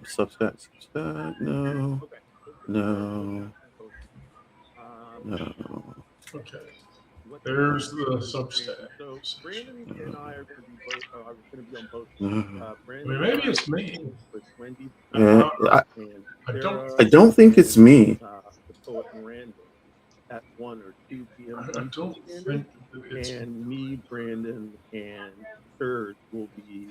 Substack. No. No. No. Okay. There's the Substack. So Brandon and I are going to be both. Are going to be on both. No. Brandon, Maybe it's me. with Wendy. Yeah, And I don't. I don't think it's me. The poet Miranda at 1 or 2 p.m. I Eastern don't Standard, think it's. and me, Brandon, and Serge will be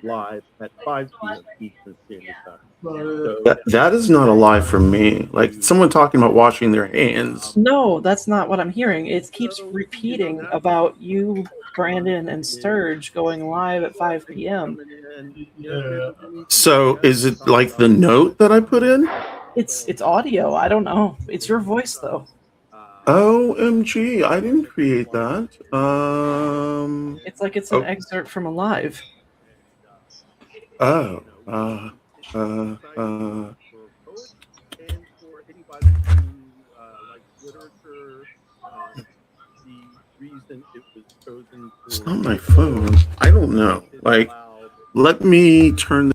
live at 5 p.m. Eastern Standard Time. So That is not a lie from me. Like someone talking about washing their hands. No, that's not what I'm hearing. It keeps repeating about you, Brandon, and Sturge going live at 5 p.m. Yeah. So is it like the note that I put in? It's audio. I don't know. It's your voice though. OMG, I didn't create that. It's like it's an excerpt from a live. Oh. And for anybody who likes literature, the reason it was chosen for It's not my phone. I don't know. Like, let me turn.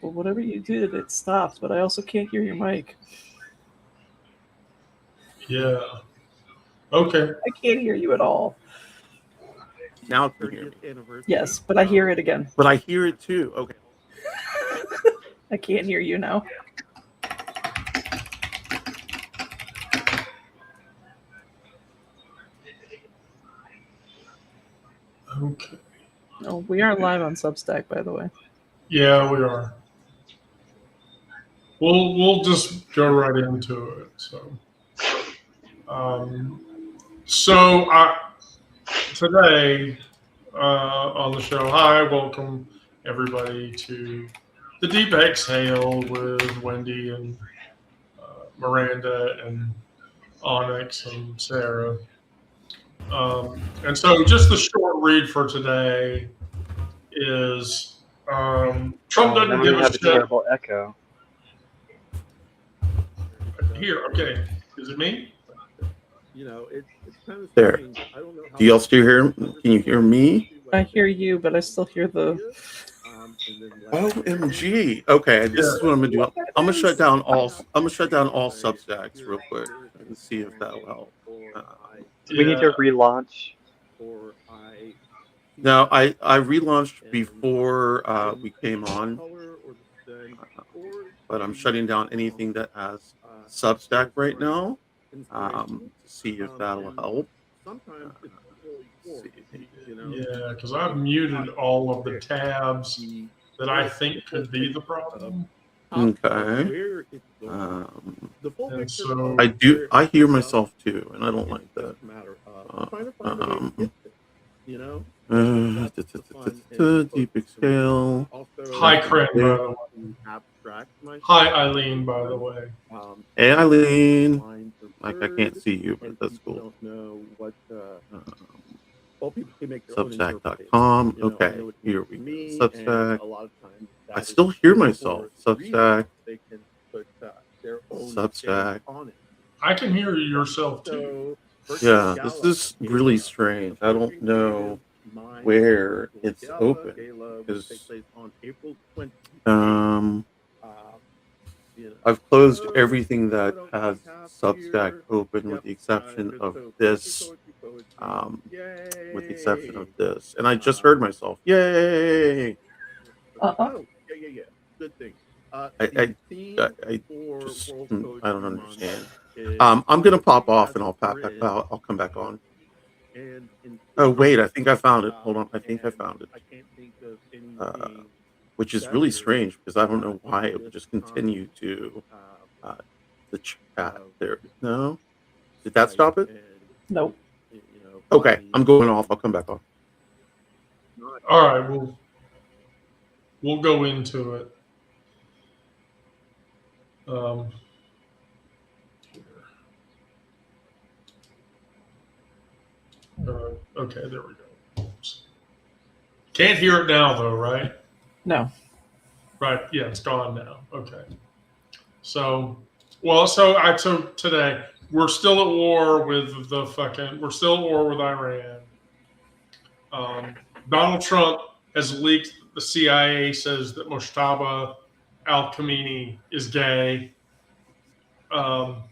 Well, whatever you did, it stopped. But I also can't hear your mic. Yeah. Okay. I can't hear you at all. Now can you hear me? Yes, but I hear it again. But I hear it too. Okay. I can't hear you now. Okay. No, we are live on Substack, by the way. Yeah, we are. We'll just go right into it. So today on the show, hi, welcome everybody to the Deep Exhale with Wendy and Miranda and Onyx and Sarah. And so just the short read for today is Trump doesn't give a shit. Terrible echo. Here, okay. Is it me? You know, it's kind of There. strange. I don't know how Do y'all still hear? Can you hear me? I hear you, but I still hear the. OMG. Okay, this is what I'm gonna do. I'm gonna shut down all. I'm gonna shut down all Substacks real quick and see if that'll help. Do we need to relaunch? No, I relaunched before we came on, but I'm shutting down anything that has Substack right now to see if that'll help. Yeah, because I've muted all of the tabs that I think could be the problem. Okay. And so I hear myself too, and I don't like that. Deep exhale. Hi, Craig, by the way. Hi, Eileen, by the way. Hey, Eileen. Like, I can't see you, but that's cool. Substack.com. Okay, here we go. Substack. I still hear myself. Substack. Substack. I can hear yourself too. Yeah, this is really strange. I don't know where it's open because I've closed everything that has Substack open with the exception of this. With the exception of this, and I just heard myself. Yay! Yeah. Good thing. I just I don't understand. I'm gonna pop off and I'll pop back out. I'll come back on. Oh wait, I think I found it. Hold on, I think I found it. Which is really strange because I don't know why it would just continue to the chat there. No, did that stop it? Nope. Okay, I'm going off. I'll come back on. All right, we'll go into it. Okay, there we go. Can't hear it now, though, right? No. Right. Yeah, it's gone now. Okay. So today we're still at war with we're still at war with Iran. Donald Trump has leaked the CIA says that Mojtaba al-Khamenei is gay. So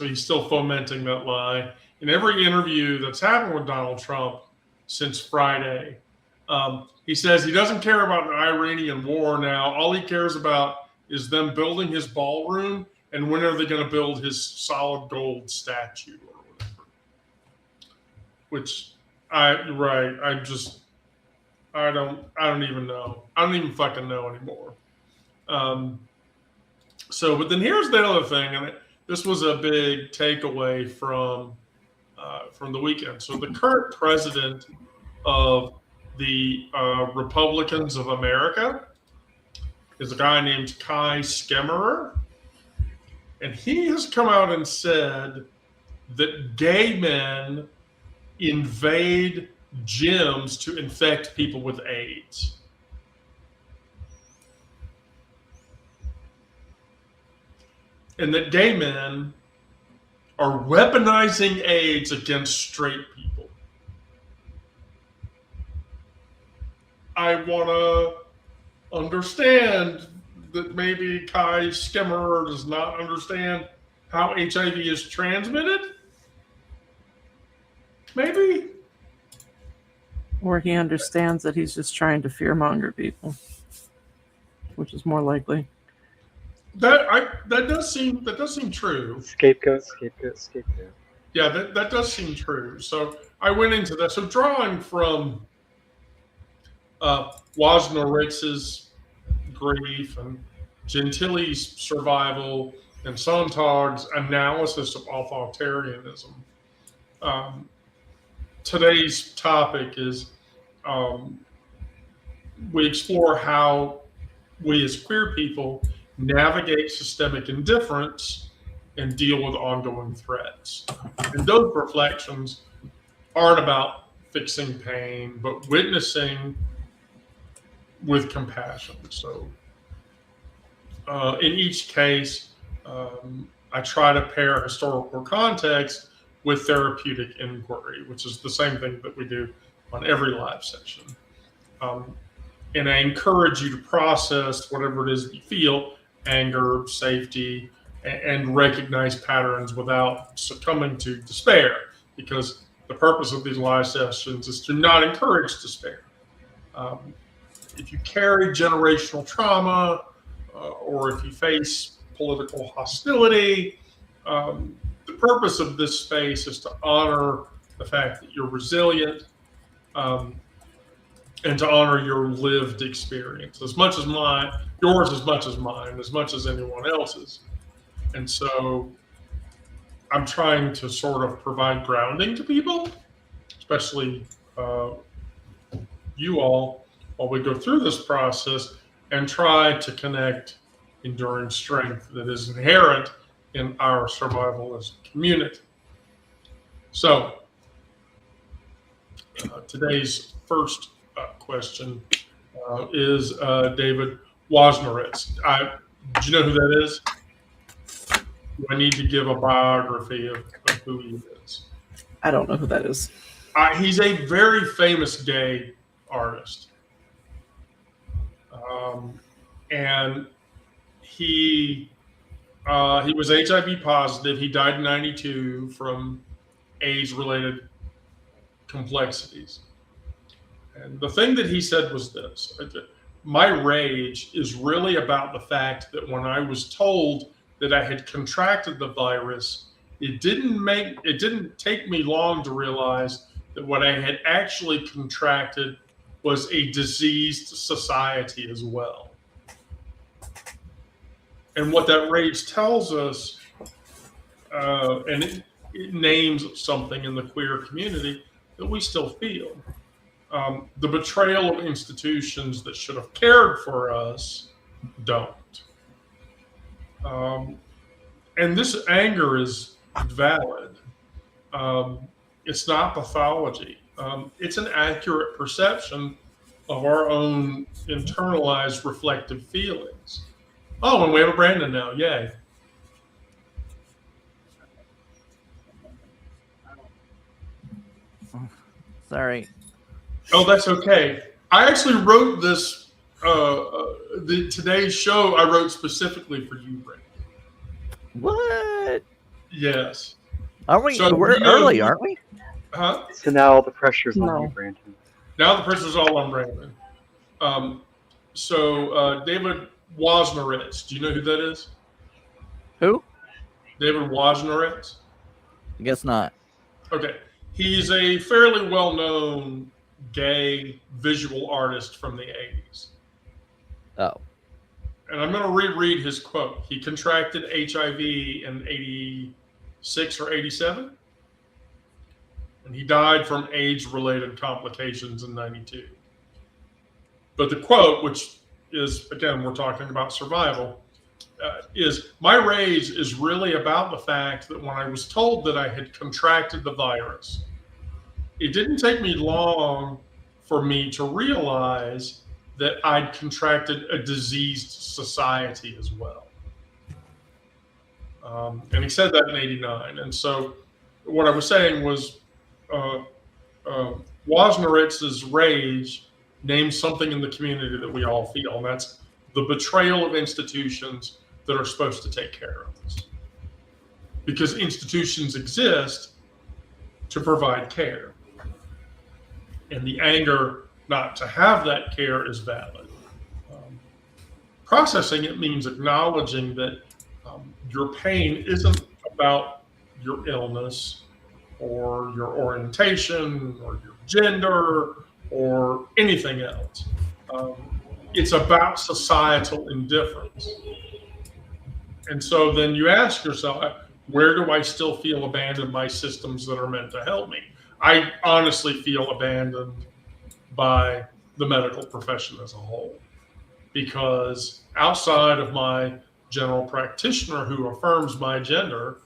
he's still fomenting that lie. In every interview that's happened with Donald Trump since Friday, he says he doesn't care about an Iranian war now. All he cares about is them building his ballroom and when are they going to build his solid gold statue or whatever. Which I don't even know. I don't even fucking know anymore. But then here's the other thing, and this was a big takeaway from the weekend. So the current president of the Republicans of America is a guy named Kai Skemmerer, and he has come out and said that gay men invade gyms to infect people with AIDS. And that gay men are weaponizing AIDS against straight people. I want to understand that maybe Kai Skemmerer does not understand how HIV is transmitted. Maybe. Or he understands that he's just trying to fearmonger people, which is more likely. That does seem true. Scapegoat. Yeah, that does seem true. So I went into that. So drawing from Wojnarych's grief and Gentili's survival and Sontag's analysis of authoritarianism, today's topic is we explore how we as queer people navigate systemic indifference and deal with ongoing threats. And those reflections aren't about fixing pain, but witnessing with compassion. So in each case, I try to pair historical context with therapeutic inquiry, which is the same thing that we do on every live session. And I encourage you to process whatever it is that you feel, anger, safety, and recognize patterns without succumbing to despair, because the purpose of these live sessions is to not encourage despair. If you carry generational trauma, or if you face political hostility, the purpose of this space is to honor the fact that you're resilient, and to honor your lived experience as much as mine, yours as much as mine, as much as anyone else's. And so I'm trying to sort of provide grounding to people, especially you all, while we go through this process, and try to connect enduring strength that is inherent in our survival as a community. So today's first question is David Wojnarycz. Do you know who that is? Do I need to give a biography of who he is? I don't know who that is. He's a very famous gay artist. And he was HIV positive. He died in 92 from AIDS-related complexities. And the thing that he said was this: my rage is really about the fact that when I was told that I had contracted the virus, it didn't take me long to realize that what I had actually contracted was a diseased society as well. And what that rage tells us, and it names something in the queer community that we still feel. The betrayal of institutions that should have cared for us don't. And this anger is valid. It's not pathology. It's an accurate perception of our own internalized reflective feelings. Oh, and we have a Brandon now. Yay. Sorry. Oh, that's okay. I actually wrote this. Today's show I wrote specifically for you, Brandon. What? Yes. Aren't we? So, We're you know, early, aren't we? Huh? So now all the pressure's on No. you, Brandon. Now the pressure's all on Brandon. David Wojnarowicz. Do you know who that is? Who? David Wojnarowicz. I guess not. Okay. He's a fairly well-known gay visual artist from the 80s. Oh. And I'm going to reread his quote. He contracted HIV in 86 or 87. And he died from AIDS-related complications in 92. But the quote, which is, again, we're talking about survival, is, my rage is really about the fact that when I was told that I had contracted the virus, it didn't take me long for me to realize that I'd contracted a diseased society as well. And he said that in 89. And so what I was saying was Wojnarowicz's rage names something in the community that we all feel, and that's the betrayal of institutions that are supposed to take care of us. Because institutions exist to provide care. And the anger not to have that care is valid. Processing it means acknowledging that your pain isn't about your illness or your orientation or your gender or anything else. It's about societal indifference. And so then you ask yourself, where do I still feel abandoned by systems that are meant to help me? I honestly feel abandoned by the medical profession as a whole, because outside of my general practitioner who affirms my gender,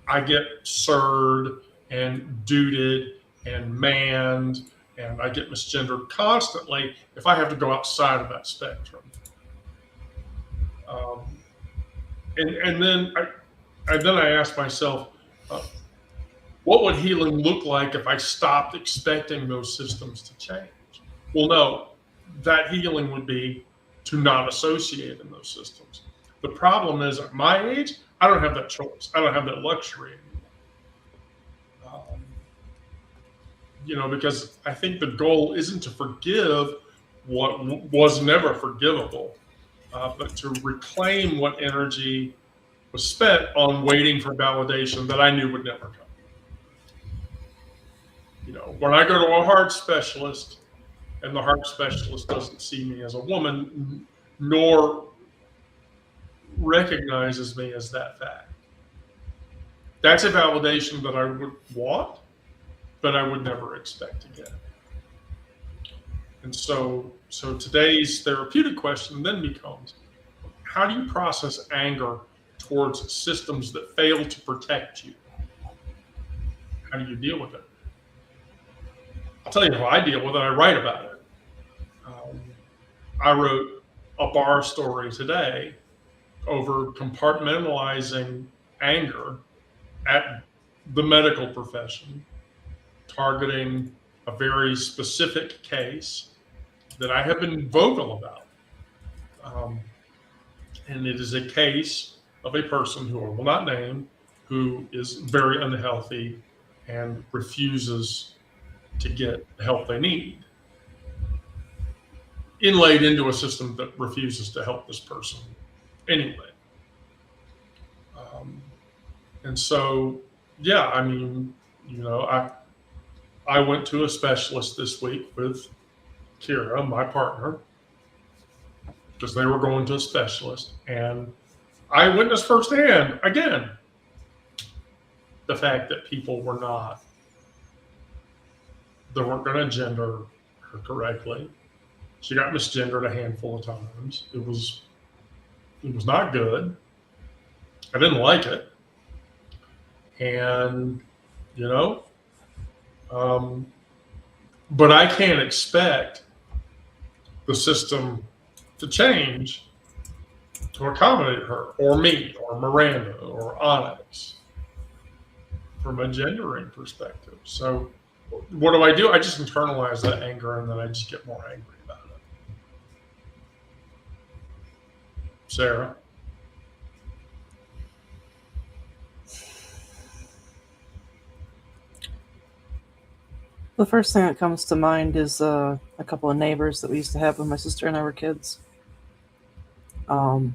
I get sirred and duded and manned, and I get misgendered constantly if I have to go outside of that spectrum. And then I ask myself, what would healing look like if I stopped expecting those systems to change? Well, no, that healing would be to not associate in those systems. The problem is, at my age, I don't have that choice. I don't have that luxury anymore. Because I think the goal isn't to forgive what was never forgivable, but to reclaim what energy was spent on waiting for validation that I knew would never come. When I go to a heart specialist and the heart specialist doesn't see me as a woman, nor recognizes me as that fact, that's a validation that I would want, but I would never expect to get. And so today's therapeutic question then becomes, how do you process anger towards systems that fail to protect you? How do you deal with it? I'll tell you how I deal with it. I write about it. I wrote a bar story today over compartmentalizing anger at the medical profession, targeting a very specific case that I have been vocal about. And it is a case of a person who I will not name, who is very unhealthy and refuses to get the help they need, inlaid into a system that refuses to help this person anyway. And so, yeah, I mean, I went to a specialist this week with Kira, my partner, because they were going to a specialist, and I witnessed firsthand, again, the fact that people weren't going to gender her correctly. She got misgendered a handful of times. It was not good. I didn't like it. And, but I can't expect the system to change to accommodate her or me or Miranda or Onyx from a gendering perspective. So what do? I just internalize that anger, and then I just get more angry about it. Sarah? The first thing that comes to mind is a couple of neighbors that we used to have when my sister and I were kids. The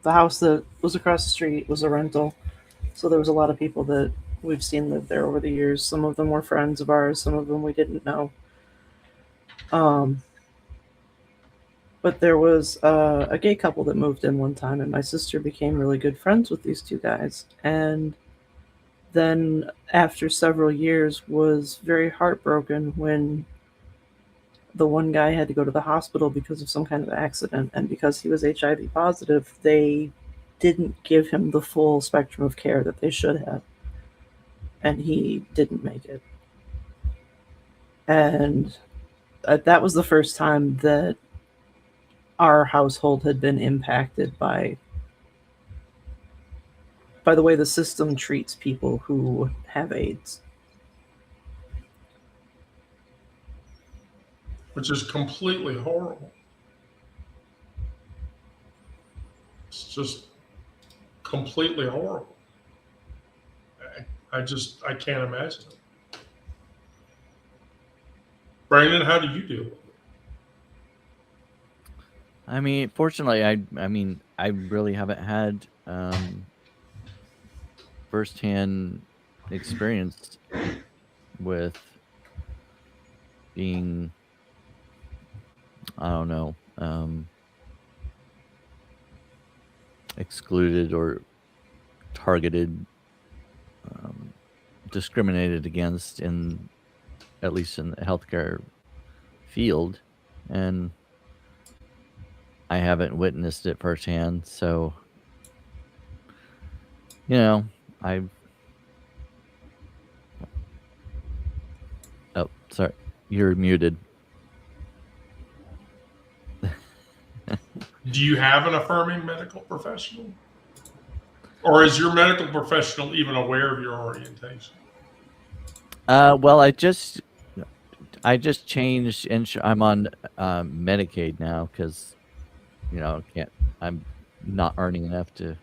house that was across the street was a rental, so there was a lot of people that we've seen live there over the years. Some of them were friends of ours, some of them we didn't know. But there was a gay couple that moved in one time, and my sister became really good friends with these two guys. And then after several years was very heartbroken when the one guy had to go to the hospital because of some kind of accident, and because he was HIV positive, they didn't give him the full spectrum of care that they should have, and he didn't make it. And that was the first time that our household had been impacted by the way the system treats people who have AIDS. Which is completely horrible. It's just completely horrible. I can't imagine it. Brandon, how do you deal with it? I mean, fortunately, I really haven't had firsthand experience with being, I don't know, excluded or targeted, discriminated against at least in the healthcare field, and I haven't witnessed it firsthand. So, oh, sorry, you're muted. Do you have an affirming medical professional? Or is your medical professional even aware of your orientation? Well, I just changed. I'm on Medicaid now because, I'm not earning enough to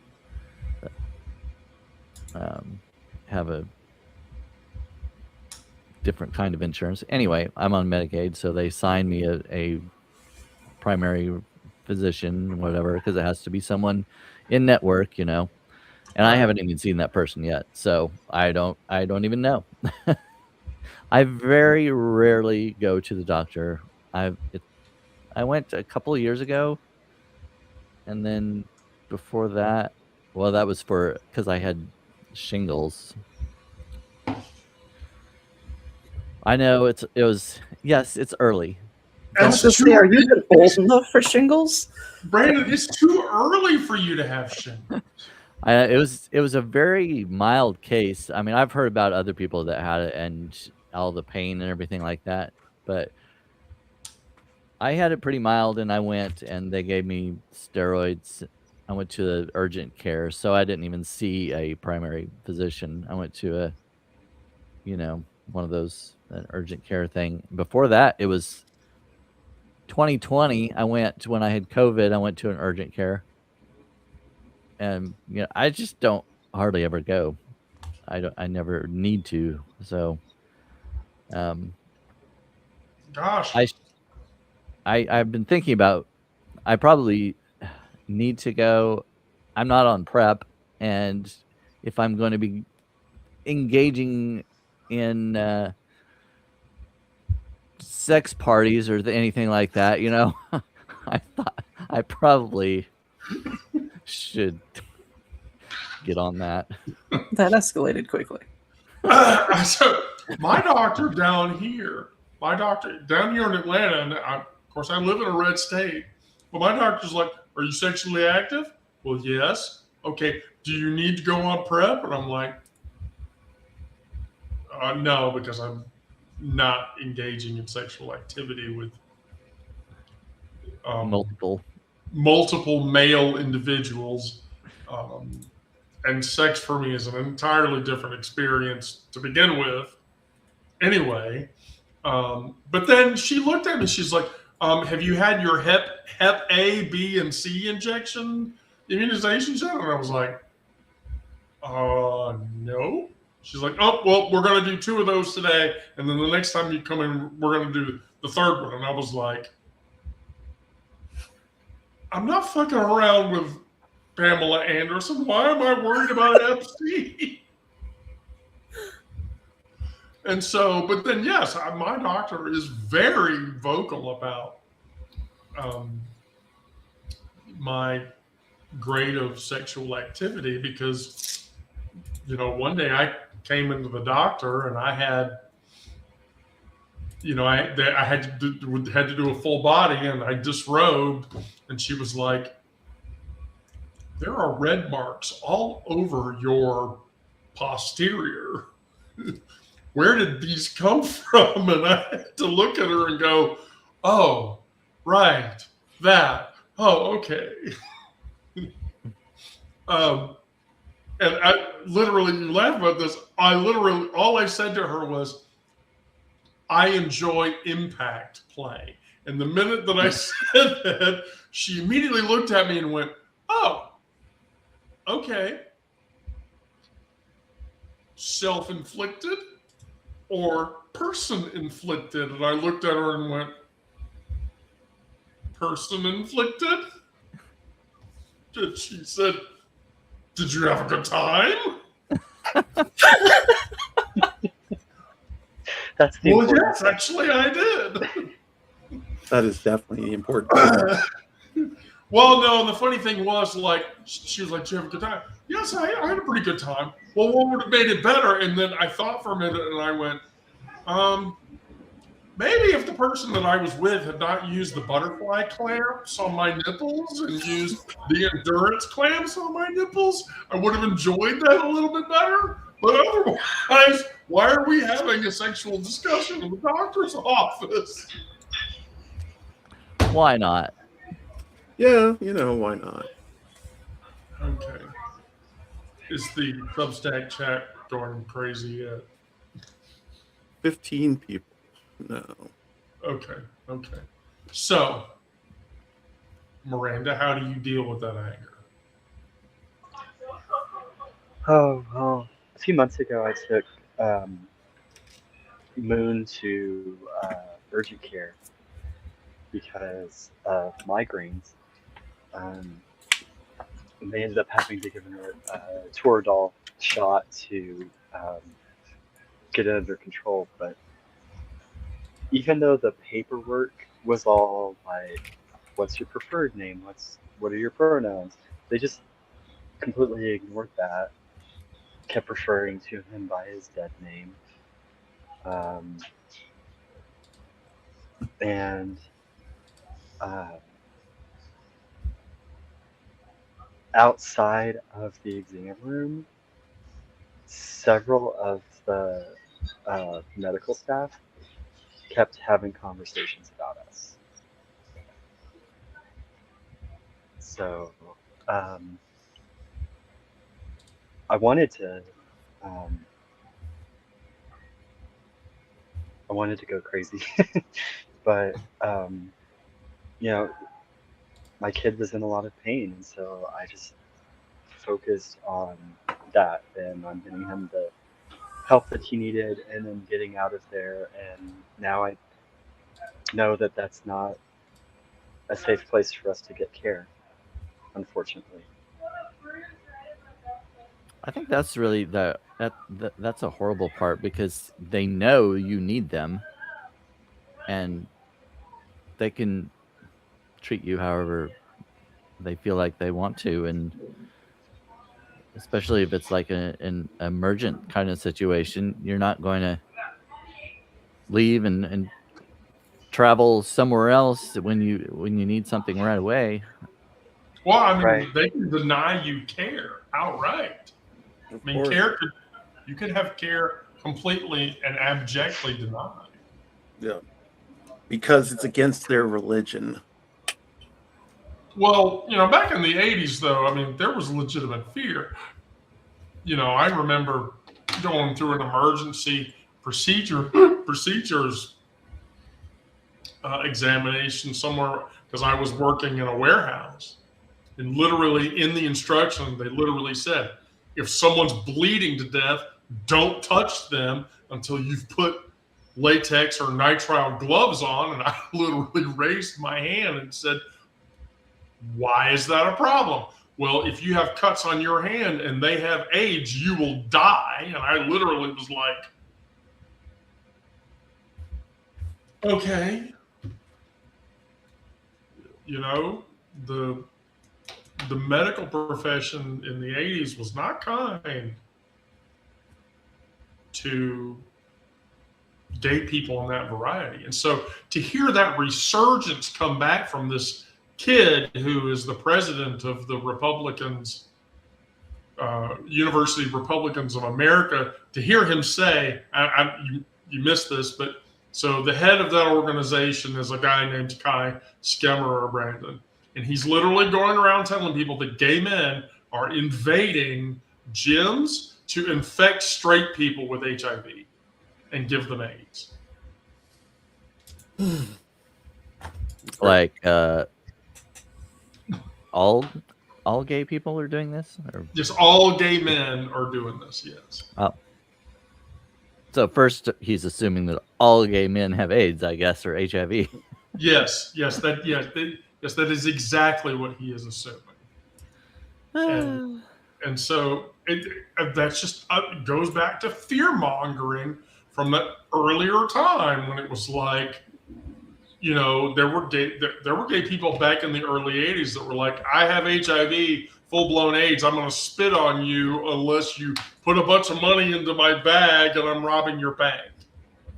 have a different kind of insurance. Anyway, I'm on Medicaid, so they signed me a primary physician, whatever, because it has to be someone in network, and I haven't even seen that person yet, so I don't even know. I very rarely go to the doctor. I went a couple of years ago, and then before that, well, that was because I had shingles. I know it's early. I was just say, are you old enough for shingles? Brandon, it's too early for you to have shingles. It was a very mild case. I mean, I've heard about other people that had it and all the pain and everything like that, but I had it pretty mild, and I went and they gave me steroids. I went to the urgent care, so I didn't even see a primary physician. I went to one of those urgent care thing. Before that, it was 2020. When I had COVID, I went to an urgent care. And I just don't hardly ever go. I never need to. So Gosh. I've been thinking about, I probably need to go. I'm not on PrEP, and if I'm going to be engaging in sex parties or anything like that, I thought I probably should get on that. That escalated quickly. So my doctor down here in Atlanta, and of course I live in a red state, but my doctor's like, are you sexually active? Well, yes. Okay, do you need to go on PrEP? And I'm like, no, because I'm not engaging in sexual activity with multiple male individuals. And sex for me is an entirely different experience to begin with. anyway, but then she looked at me. She's like, "Have you had your Hep A, B, and C immunizations yet?" And I was like, no. She's like, "Oh, well, we're going to do 2 of those today. And then the next time you come in, we're going to do the 3rd one." And I was like, I'm not fucking around with Pamela Anderson. Why am I worried about Hep C? And so, but then, yes, my doctor is very vocal about my grade of sexual activity because, one day I came into the doctor and I had, I had to do a full body and I disrobed, and she was like, "There are red marks all over your posterior. Where did these come from?" And I had to look at her and go, "Oh, right, that. Oh, okay." And I literally, you laugh about this. All I said to her was, "I enjoy impact play." And the minute that I said that, she immediately looked at me and went, "Oh, okay. Self-inflicted or person-inflicted?" And I looked at her and went, "Person-inflicted?" And she said, "Did you have a good time?" That's the Well, important yes, actually, I did. That is definitely the important thing. Well, no, the funny thing was, like, she was like, "Did you have a good time?" "Yes, I had a pretty good time." "Well, what would have made it better?" And then I thought for a minute and I went, maybe if the person that I was with had not used the butterfly clamps on my nipples and used the endurance clamps on my nipples, I would have enjoyed that a little bit better. But otherwise, why are we having a sexual discussion in the doctor's office? Why not? Yeah, why not? Okay. Is the Substack chat going crazy yet? 15 people. No. Okay. So, Miranda, how do you deal with that anger? Oh, well, a few months ago, I took Moon to urgent care because of migraines. And they ended up having to give her a Toradol shot to get it under control. But even though the paperwork was all like, "What's your preferred name? What are your pronouns?" They just completely ignored that. Kept referring to him by his dead name. And outside of the exam room, several of the medical staff kept having conversations about us. So I wanted to go crazy, but my kid was in a lot of pain, and so I just focused on that and on getting him the help that he needed, and then getting out of there. And now I know that that's not a safe place for us to get care, unfortunately. I think that's really that's a horrible part because they know you need them, and they can treat you however they feel like they want to, and especially if it's like an emergent kind of situation, you're not going to leave and travel somewhere else when you need something right away. Well, I mean, Right. They can deny you care outright. Of I mean, course. you could have care completely and abjectly denied. Yeah. Because it's against their religion. Well, back in the 80s, though, I mean, there was legitimate fear. I remember going through an emergency procedures examination somewhere, because I was working in a warehouse, and literally in the instruction they literally said, if someone's bleeding to death, don't touch them until you've put latex or nitrile gloves on. And I literally raised my hand and said, why is that a problem? Well, if you have cuts on your hand and they have AIDS, you will die. And I literally was like, okay. You know, the medical profession in the 80s was not kind to gay people in that variety. And so to hear that resurgence come back from this kid who is the president of the Republicans, University Republicans of America, to hear him say, you missed this, but so the head of that organization is a guy named Kai Skemmerer, Brandon. And he's literally going around telling people that gay men are invading gyms to infect straight people with HIV and give them AIDS. Like all gay people are doing this? Or? Just all gay men are doing this, yes. Oh. So first he's assuming that all gay men have AIDS, I guess, or HIV. Yes, that is exactly what he is assuming. And so that's just goes back to fear mongering from that earlier time when it was like, you know, there were gay people back in the early 80s that were like, I have HIV, full-blown AIDS, I'm going to spit on you unless you put a bunch of money into my bag and I'm robbing your bank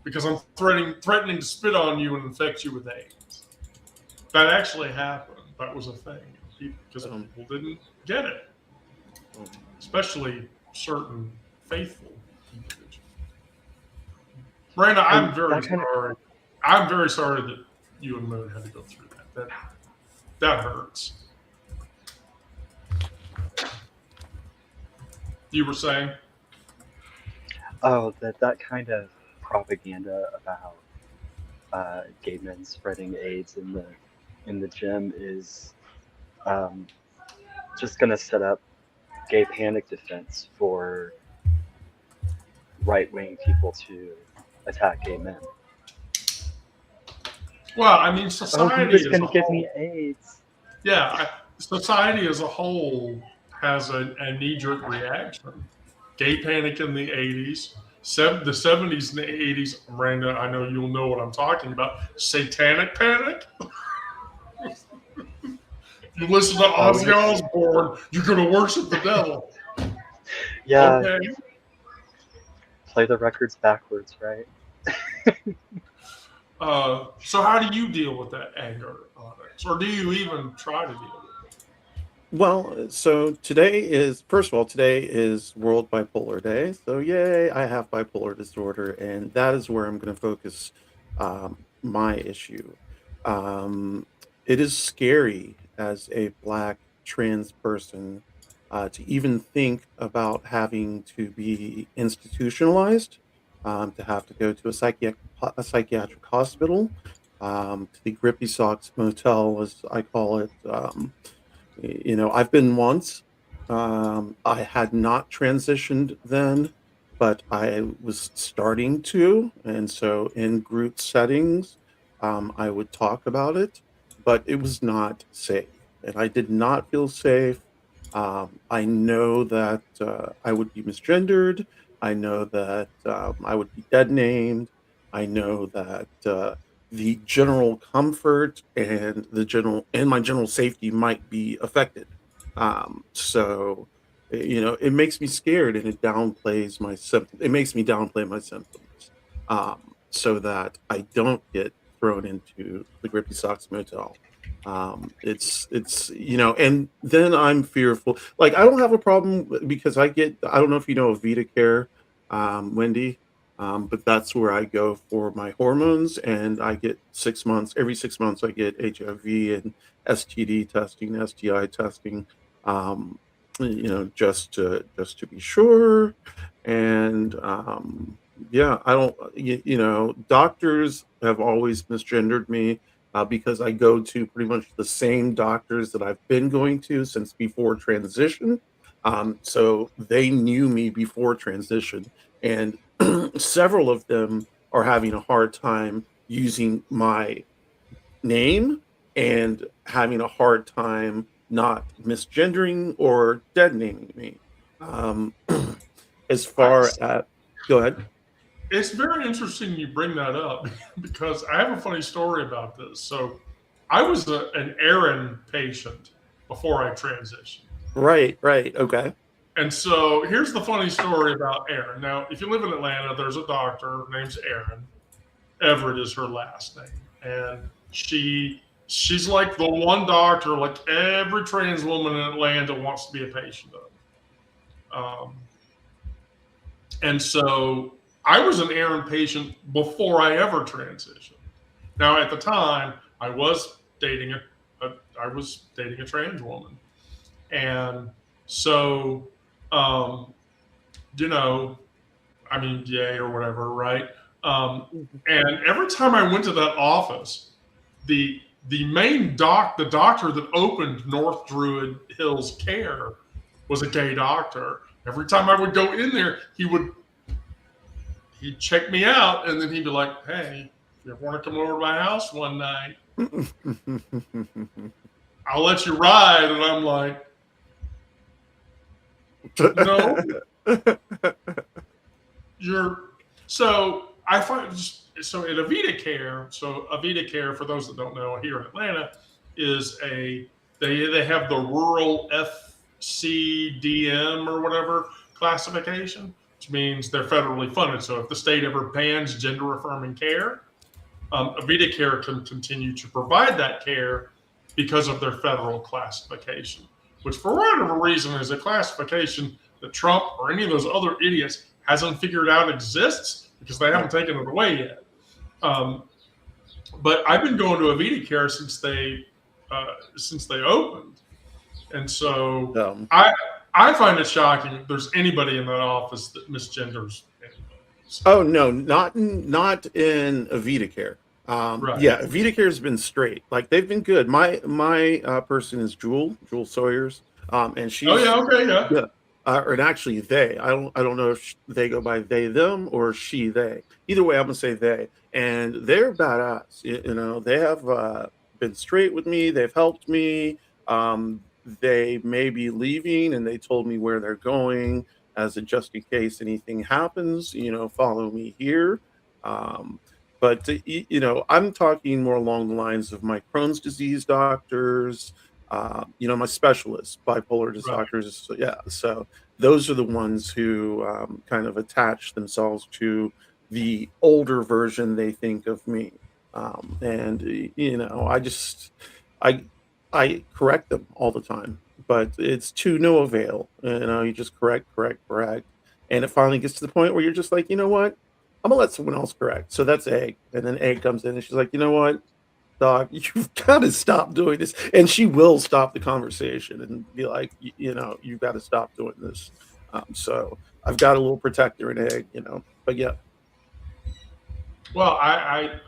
because I'm threatening to spit on you and infect you with AIDS. That actually happened. That was a thing because people didn't get it, especially certain faithful individuals. Miranda, I'm very sorry. I'm very sorry that you and Moon had to go through that. That hurts. You were saying? Oh, that kind of propaganda about gay men spreading AIDS in the gym is just going to set up gay panic defense for right-wing people to attack gay men. Well, I mean, society is going to give me AIDS. Yeah, society as a whole has a knee-jerk reaction. Gay panic in the 80s, the 70s and the 80s. Miranda, I know you'll know what I'm talking about. Satanic panic. You listen to Ozzy Osbourne, you're going to worship the devil. Yeah. Okay. Play the records backwards, right? So how do you deal with that anger, Onyx? Or do you even try to deal with it? Well, so today is World Bipolar Day. So yay, I have bipolar disorder, and that is where I'm going to focus my issue. It is scary as a Black trans person to even think about having to be institutionalized, to have to go to a psychiatric hospital, to the Grippy Socks Motel, as I call it. You know, I've been once. I had not transitioned then, but I was starting to. And so in group settings, I would talk about it, but it was not safe. And I did not feel safe. I know that I would be misgendered. I know that I would be dead named. I know that the general comfort and my general safety might be affected. So, you know, it makes me scared and it downplays my symptoms. It makes me downplay my symptoms so that I don't get thrown into the Grippy Socks Motel. It's you know, and then I'm fearful. Like I don't have a problem because I don't know if you know of Vita Care, Wendy. But that's where I go for my hormones, and I get 6 months. Every 6 months, I get HIV and STD testing, STI testing. You know, just to be sure. And Yeah, I don't, doctors have always misgendered me because I go to pretty much the same doctors that I've been going to since before transition. So they knew me before transition, and several of them are having a hard time using my name and having a hard time not misgendering or dead naming me. Um, as I, far as, go ahead. it's very interesting you bring that up because I have a funny story about this. So I was an Aaron patient before I transitioned. Right, right, okay. And so here's the funny story about Aaron. Now, if you live in Atlanta, there's a doctor named Aaron. Everett is her last name. And she's like the one doctor like every trans woman in Atlanta wants to be a patient of. And so I was an Aaron patient before I ever transitioned. Now, at the time, I was dating a trans woman, and so um, you know, I mean, yay or whatever, right? And every time I went to that office, the main the doctor that opened North Druid Hills Care was a gay doctor. Every time I would go in there, he'd check me out, and then he'd be like, "Hey, if you want to come over to my house one night, I'll let you ride." And I'm like, "No, you're." So I find so at Avita Care. So Avita Care, for those that don't know, here in Atlanta, is they have the rural FCDM or whatever classification, which means they're federally funded. So if the state ever bans gender affirming care, Avita Care can continue to provide that care because of their federal classification, which for whatever reason is a classification that Trump or any of those other idiots hasn't figured out exists because they haven't taken it away yet. But I've been going to Avita Care since they opened, and so I find it shocking if there's anybody in that office that misgenders anybody. So, Oh no, not in Avita Care. right. Yeah, Avita Care has been straight. Like they've been good. My person is Jewel Sawyers, and she's Oh yeah. Okay. Yeah. yeah, and actually they. I don't know if they go by they them or she they. Either way, I'm gonna say they, and they're badass. They have been straight with me. They've helped me. They may be leaving, and they told me where they're going as a just in case anything happens. Follow me here. Um, but I'm talking more along the lines of my Crohn's disease doctors. My specialists, bipolar Right. doctors. So, yeah, so those are the ones who kind of attach themselves to the older version they think of me. And I just I I correct them all the time, but it's to no avail. You just correct, and it finally gets to the point where you're just like, you know what? I'm gonna let someone else correct. So that's Egg, and then Egg comes in, and she's like, you know what, Doc, you've got to stop doing this, and she will stop the conversation and be like, you've got to stop doing this. So I've got a little protector in Egg, but yeah. Well, I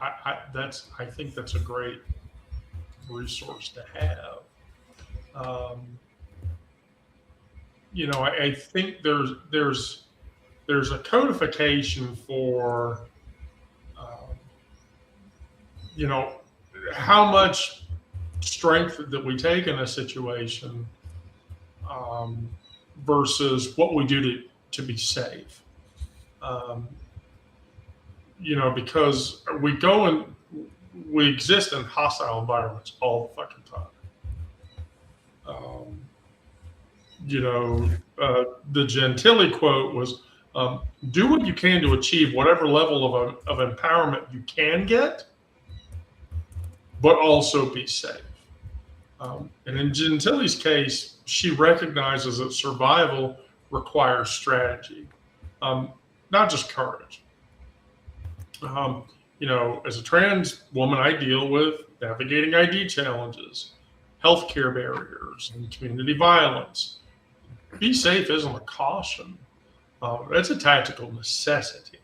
think that's a great resource to have. I think there's a codification for how much strength that we take in a situation versus what we do to be safe. Because we exist in hostile environments all the fucking time. The Gentili quote was, "Do what you can to achieve whatever level of empowerment you can get, but also be safe." And in Gentili's case, she recognizes that survival requires strategy, not just courage. As a trans woman, I deal with navigating ID challenges, healthcare barriers, and community violence. Be safe isn't a caution. It's a tactical necessity.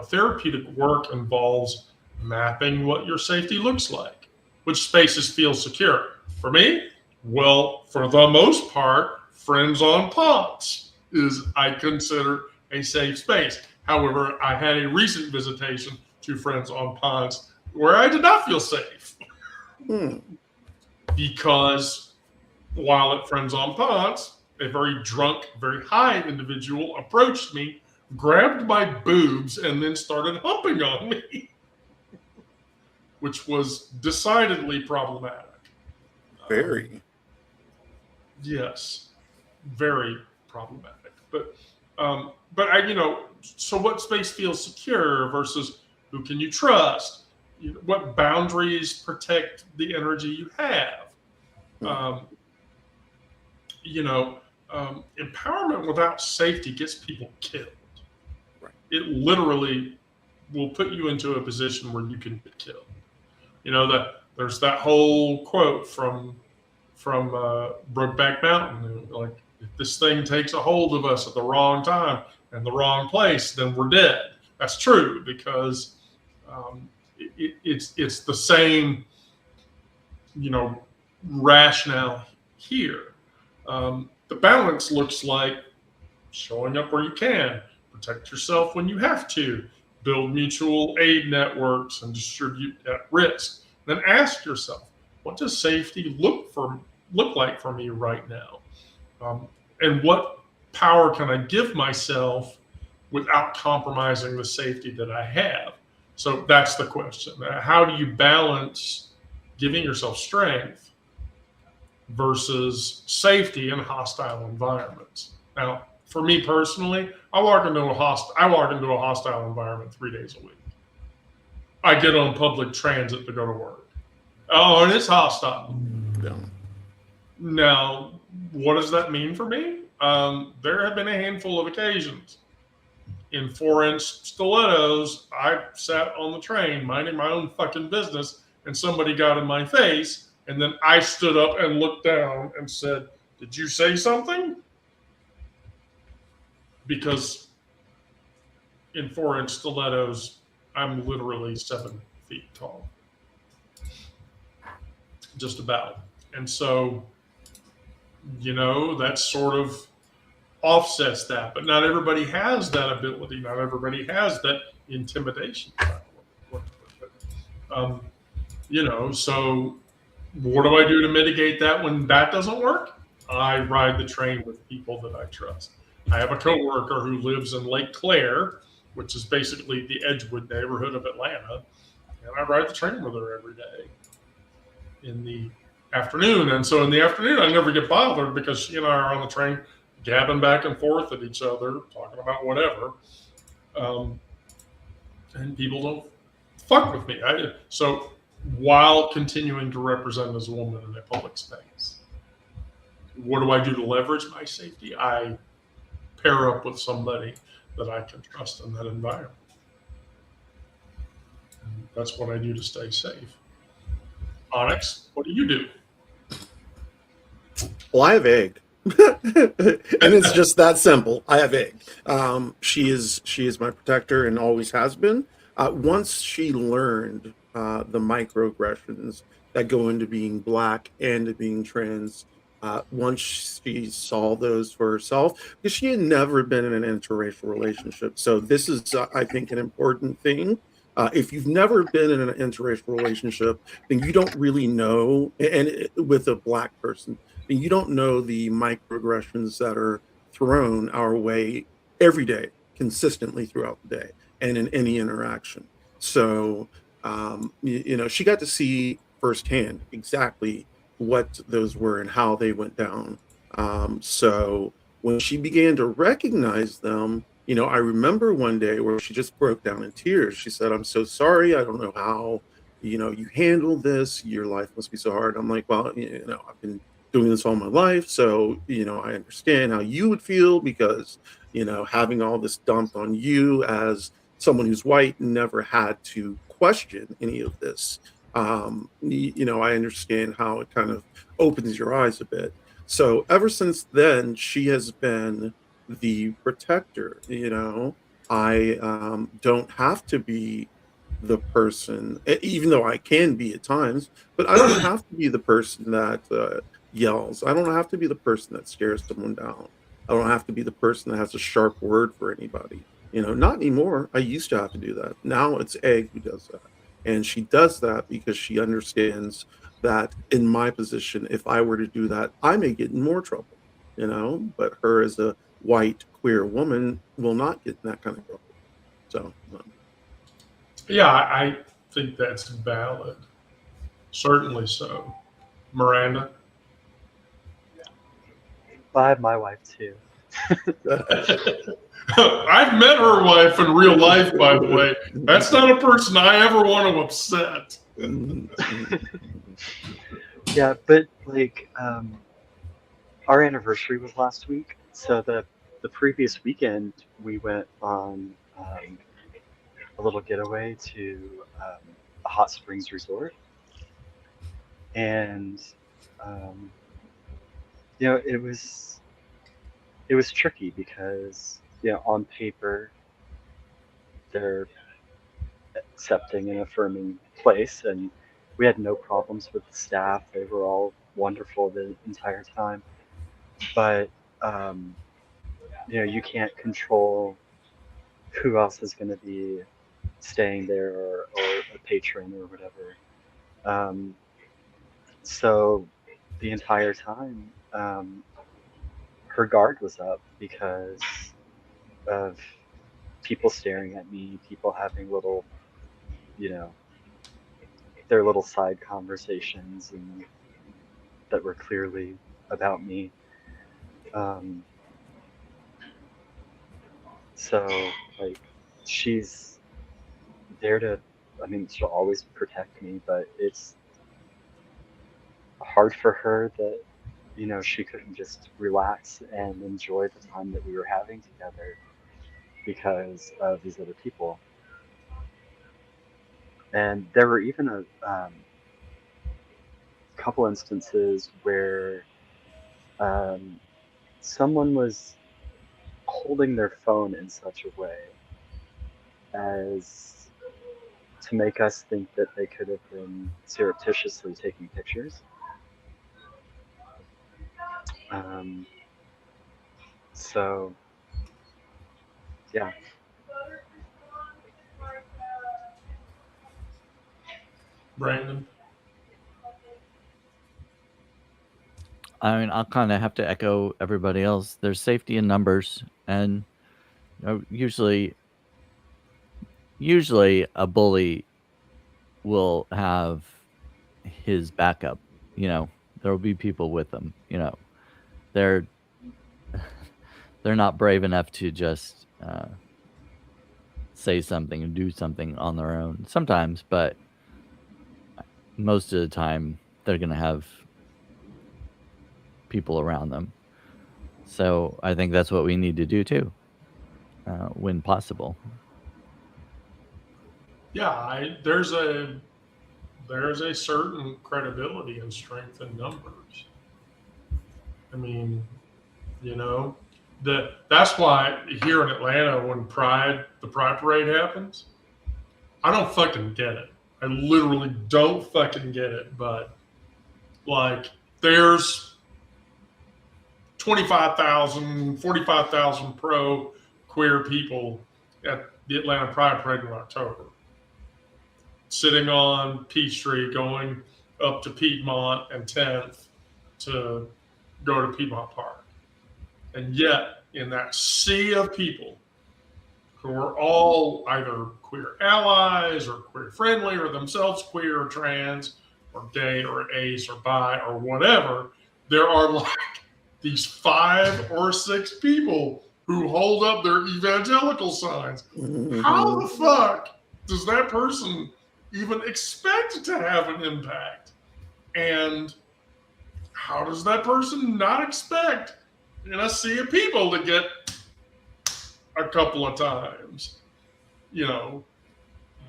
therapeutic work involves mapping what your safety looks like, which spaces feel secure. For me, well, for the most part, Friends on Ponds is, I consider, a safe space. However, I had a recent visitation to Friends on Ponds where I did not feel safe. Because while at Friends on Ponds, a very drunk, very high individual approached me, grabbed my boobs, and then started humping on me, which was decidedly problematic. Very. Yes, very problematic. But I, so what space feels secure versus who can you trust? What boundaries protect the energy you have? Empowerment without safety gets people killed. Right. It literally will put you into a position where you can get killed. There's that whole quote from Brokeback Mountain, like, if this thing takes a hold of us at the wrong time and the wrong place, then we're dead. That's true, because it's the same, rationale here. The balance looks like showing up where you can, protect yourself when you have to, build mutual aid networks, and distribute at risk. Then ask yourself, what does safety look like for me right now? And what power can I give myself without compromising the safety that I have? So that's the question. How do you balance giving yourself strength versus safety in hostile environments? Now, for me personally, I walk into a hostile environment 3 days a week. I get on public transit to go to work. Oh, and it's hostile. Yeah. Now, what does that mean for me? There have been a handful of occasions. In 4-inch stilettos, I sat on the train minding my own fucking business, and somebody got in my face, and then I stood up and looked down and said, "Did you say something?" Because in 4-inch stilettos, I'm literally 7 feet tall. Just about. And so, that sort of offsets that. But not everybody has that ability. Not everybody has that intimidation power. So what do I do to mitigate that when that doesn't work? I ride the train with people that I trust. I have a coworker who lives in Lake Claire, which is basically the Edgewood neighborhood of Atlanta, and I ride the train with her every day in the afternoon. And so in the afternoon, I never get bothered because she and I are on the train gabbing back and forth at each other, talking about whatever. And people don't fuck with me. So while continuing to represent as a woman in a public space, what do I do to leverage my safety? I pair up with somebody that I can trust in that environment. And that's what I do to stay safe. Onyx, what do you do? Well, I have egg. And it's just that simple. I have egg. She is my protector and always has been. Once she learned the microaggressions that go into being Black and to being trans, once she saw those for herself, because she had never been in an interracial relationship. So this is, I think, an important thing. If you've never been in an interracial relationship, then you don't really know, and with a Black person, then you don't know the microaggressions that are thrown our way every day, consistently throughout the day, and in any interaction. So, she got to see firsthand exactly what those were and how they went down. So when she began to recognize them, I remember one day where she just broke down in tears. She said, "I'm so sorry. I don't know how, you handled this. Your life must be so hard." I'm like, "Well, I've been doing this all my life. So, I understand how you would feel because, having all this dumped on you as someone who's white never had to question any of this. I understand how it kind of opens your eyes a bit." So ever since then, she has been the protector, I don't have to be the person, even though I can be at times, but I don't have to be the person that yells. I don't have to be the person that scares someone down. I don't have to be the person that has a sharp word for anybody. Not anymore. I used to have to do that. Now it's Egg who does that. And she does that because she understands that in my position, if I were to do that, I may get in more trouble. But her as a white queer woman will not get in that kind of trouble. So, Yeah, I think that's valid. Certainly so. Miranda? I have my wife too. I've met her wife in real life, by the way. That's not a person I ever want to upset. Yeah, but like our anniversary was last week, so the previous weekend we went on a little getaway to a hot springs resort, and it was tricky because on paper they're accepting and affirming place, and we had no problems with the staff. They were all wonderful the entire time, but you can't control who else is going to be staying there, or a patron or whatever. So the entire time, her guard was up because of people staring at me, people having little, their little side conversations, and that were clearly about me. So like, she's there to, I mean, she'll always protect me, but it's hard for her that she couldn't just relax and enjoy the time that we were having together because of these other people. And there were even a couple instances where someone was holding their phone in such a way as to make us think that they could have been surreptitiously taking pictures. So, yeah. Brandon? I mean, I'll kind of have to echo everybody else. There's safety in numbers, and usually a bully will have his backup. There will be people with them. They're not brave enough to just say something and do something on their own. Sometimes, but most of the time, they're going to have people around them. So I think that's what we need to do too, when possible. Yeah, there's a certain credibility and strength in numbers. I mean, that's why here in Atlanta, when the Pride Parade happens, I don't fucking get it. I literally don't fucking get it. But like, there's 25,000, 45,000 pro queer people at the Atlanta Pride Parade in October, sitting on Peachtree, going up to Piedmont and 10th to go to Piedmont Park. And yet, in that sea of people who are all either queer allies or queer friendly or themselves queer or trans or gay or ace or bi or whatever, there are like these 5 or 6 people who hold up their evangelical signs. How the fuck does that person even expect to have an impact? And how does that person not expect in a sea of people to get a couple of times?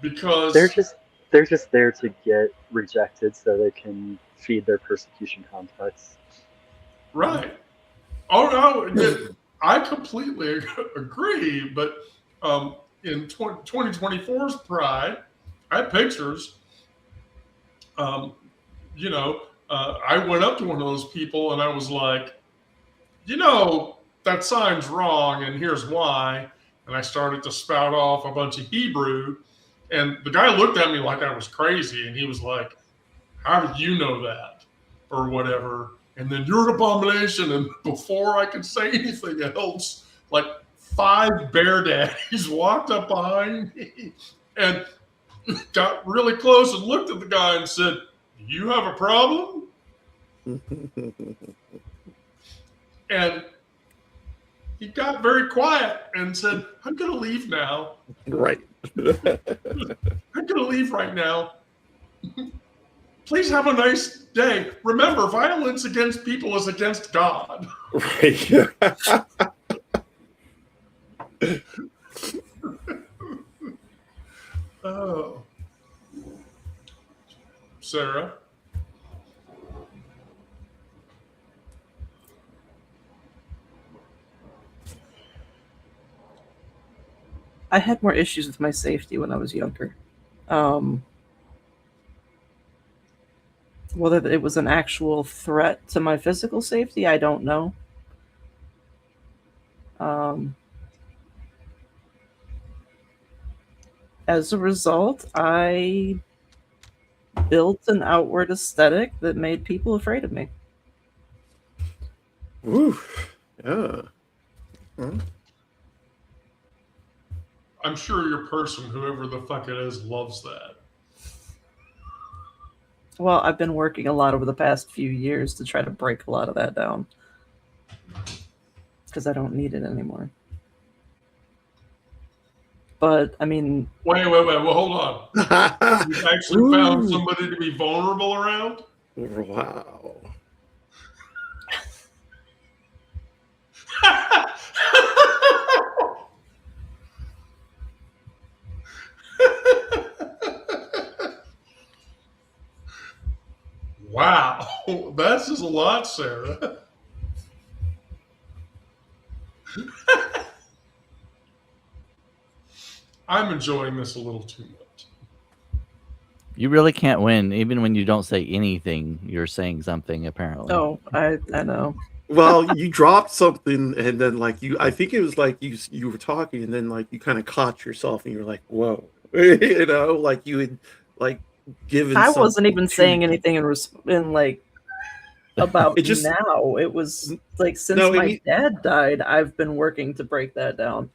Because they're just there to get rejected so they can feed their persecution complex. Right. Oh no, I completely agree. But In 2024's Pride, I had pictures. You know, I went up to one of those people and I was like, that sign's wrong, and here's why. And I started to spout off a bunch of Hebrew, and the guy looked at me like I was crazy, and he was like, "How did you know that?" or whatever. And then you're an abomination. And before I could say anything else, like 5 bear daddies walked up behind me and got really close and looked at the guy and said, "Do you have a problem?" And he got very quiet and said, "I'm going to leave now." Right. "I'm going to leave right now. Please have a nice day. Remember, violence against people is against God." Right. Oh. Sarah? I had more issues with my safety when I was younger. Whether it was an actual threat to my physical safety, I don't know. As a result, I built an outward aesthetic that made people afraid of me. Woo. Yeah. Hmm. I'm sure your person, whoever the fuck it is, loves that. Well, I've been working a lot over the past few years to try to break a lot of that down because I don't need it anymore. But, I mean... Wait, well, hold on. You actually found somebody to be vulnerable around? Wow. Wow. That's just a lot, Sarah. I'm enjoying this a little too much. You really can't win, even when you don't say anything. You're saying something, apparently. Oh, I know. Well, you dropped something, and then I think it was like you were talking, and then you kind of caught yourself, and you were like, "Whoa," like you had given. I wasn't even to- saying anything about It just- now. It was since No, my dad died, I've been working to break that down.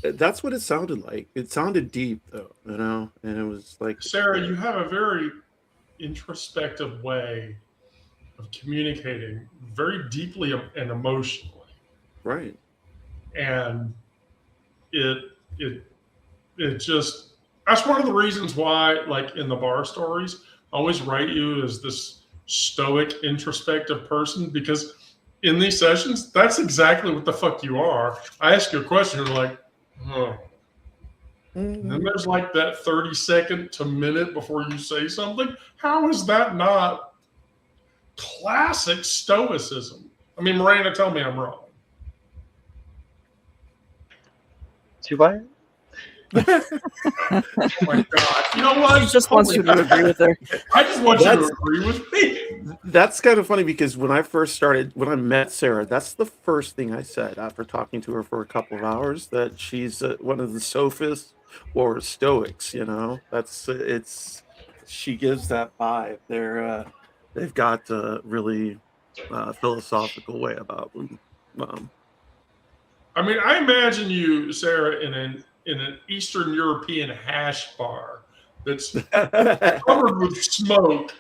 That's what it sounded like. It sounded deep, though, and it was like, Sarah, you have a very introspective way of communicating, very deeply and emotionally. right. And it just, that's one of the reasons why, in the bar stories, I always write you as this stoic, introspective person, because in these sessions, that's exactly what the fuck you are. I ask you a question, you're like, huh. And then there's that 30-second to minute before you say something. How is that not classic stoicism? I mean, Miranda, tell me I'm wrong. Do I? Oh my God. You know what? She just wants you to agree with her. I just want you to agree with me. That's kind of funny because when I met Sarah, that's the first thing I said after talking to her for a couple of hours, that she's one of the sophists or stoics. She gives that vibe. They've got a really philosophical way about them. I mean, I imagine you, Sarah, in an Eastern European hash bar that's covered with smoke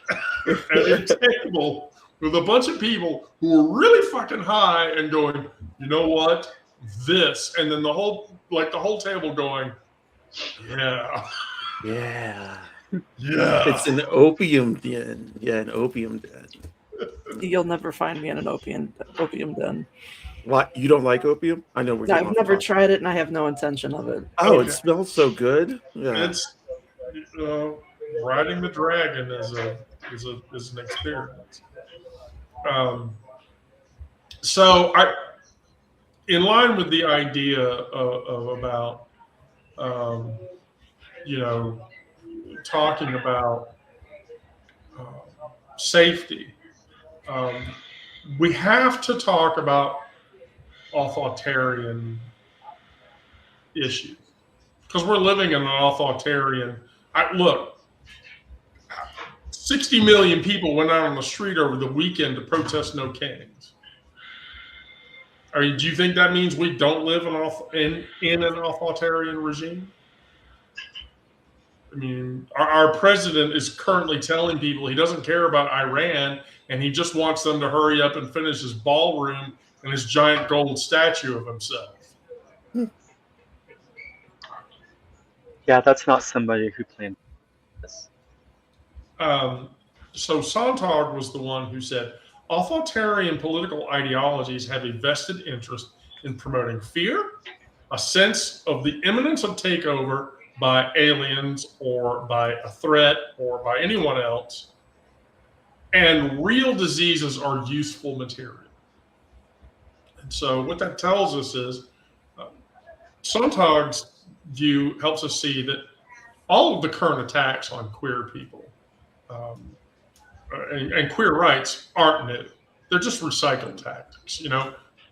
at a table with a bunch of people who are really fucking high and going, you know what? This. And then the whole table going, yeah. Yeah. Yeah. It's an opium den. Yeah, an opium den. You'll never find me in an opium den. What? You don't like opium? I know we're getting I've off never topic. tried it, and I have no intention of it. Oh, Okay. It smells so good. Yeah. It's riding the dragon is an experience. So in line with the idea of about you know, talking about safety. We have to talk about authoritarian issues because we're living in an authoritarian. Look, 60 million people went out on the street over the weekend to protest no kings. I mean, do you think that means we don't live in an authoritarian regime? I mean, our president is currently telling people he doesn't care about Iran and he just wants them to hurry up and finish his ballroom and his giant gold statue of himself. Yeah, that's not somebody who planned this. So Sontag was the one who said, authoritarian political ideologies have a vested interest in promoting fear, a sense of the imminence of takeover by aliens or by a threat or by anyone else, and real diseases are useful material. And so what that tells us is Sontag's view helps us see that all of the current attacks on queer people and queer rights aren't new. They're just recycled tactics.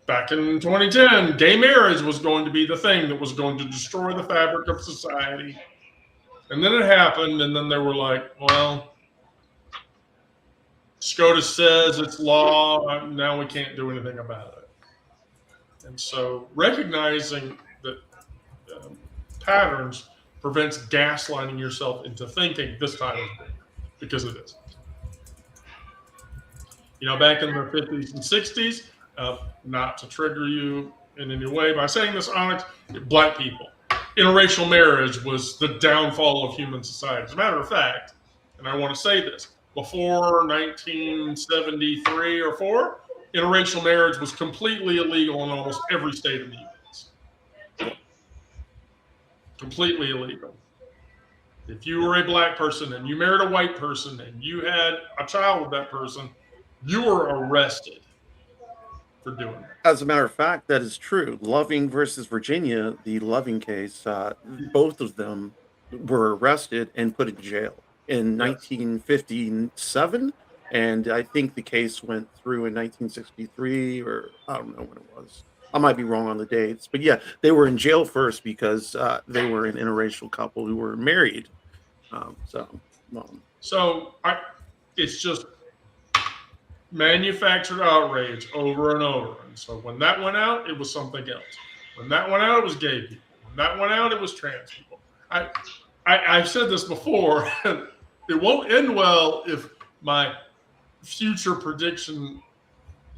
Back in 2010, gay marriage was going to be the thing that was going to destroy the fabric of society. And then it happened, and then they were like, well, SCOTUS says it's law, now we can't do anything about it. And so recognizing that patterns prevents gaslighting yourself into thinking this time is big, because it isn't. Back in the 50s and 60s, not to trigger you in any way by saying this, Onyx, Black people. Interracial marriage was the downfall of human society. As a matter of fact, and I want to say this, before 1973 or 4, interracial marriage was completely illegal in almost every state in the U.S. Completely illegal. If you were a Black person and you married a white person and you had a child with that person, you were arrested for doing that. As a matter of fact, that is true. Loving versus Virginia, the Loving case, both of them were arrested and put in jail in 1957. And I think the case went through in 1963, or I don't know when it was. I might be wrong on the dates. But yeah, they were in jail first because they were an interracial couple who were married. It's just manufactured outrage over and over. And so when that went out, it was something else. When that went out, it was gay people. When that went out, it was trans people. I've said this before, and it won't end well if my future prediction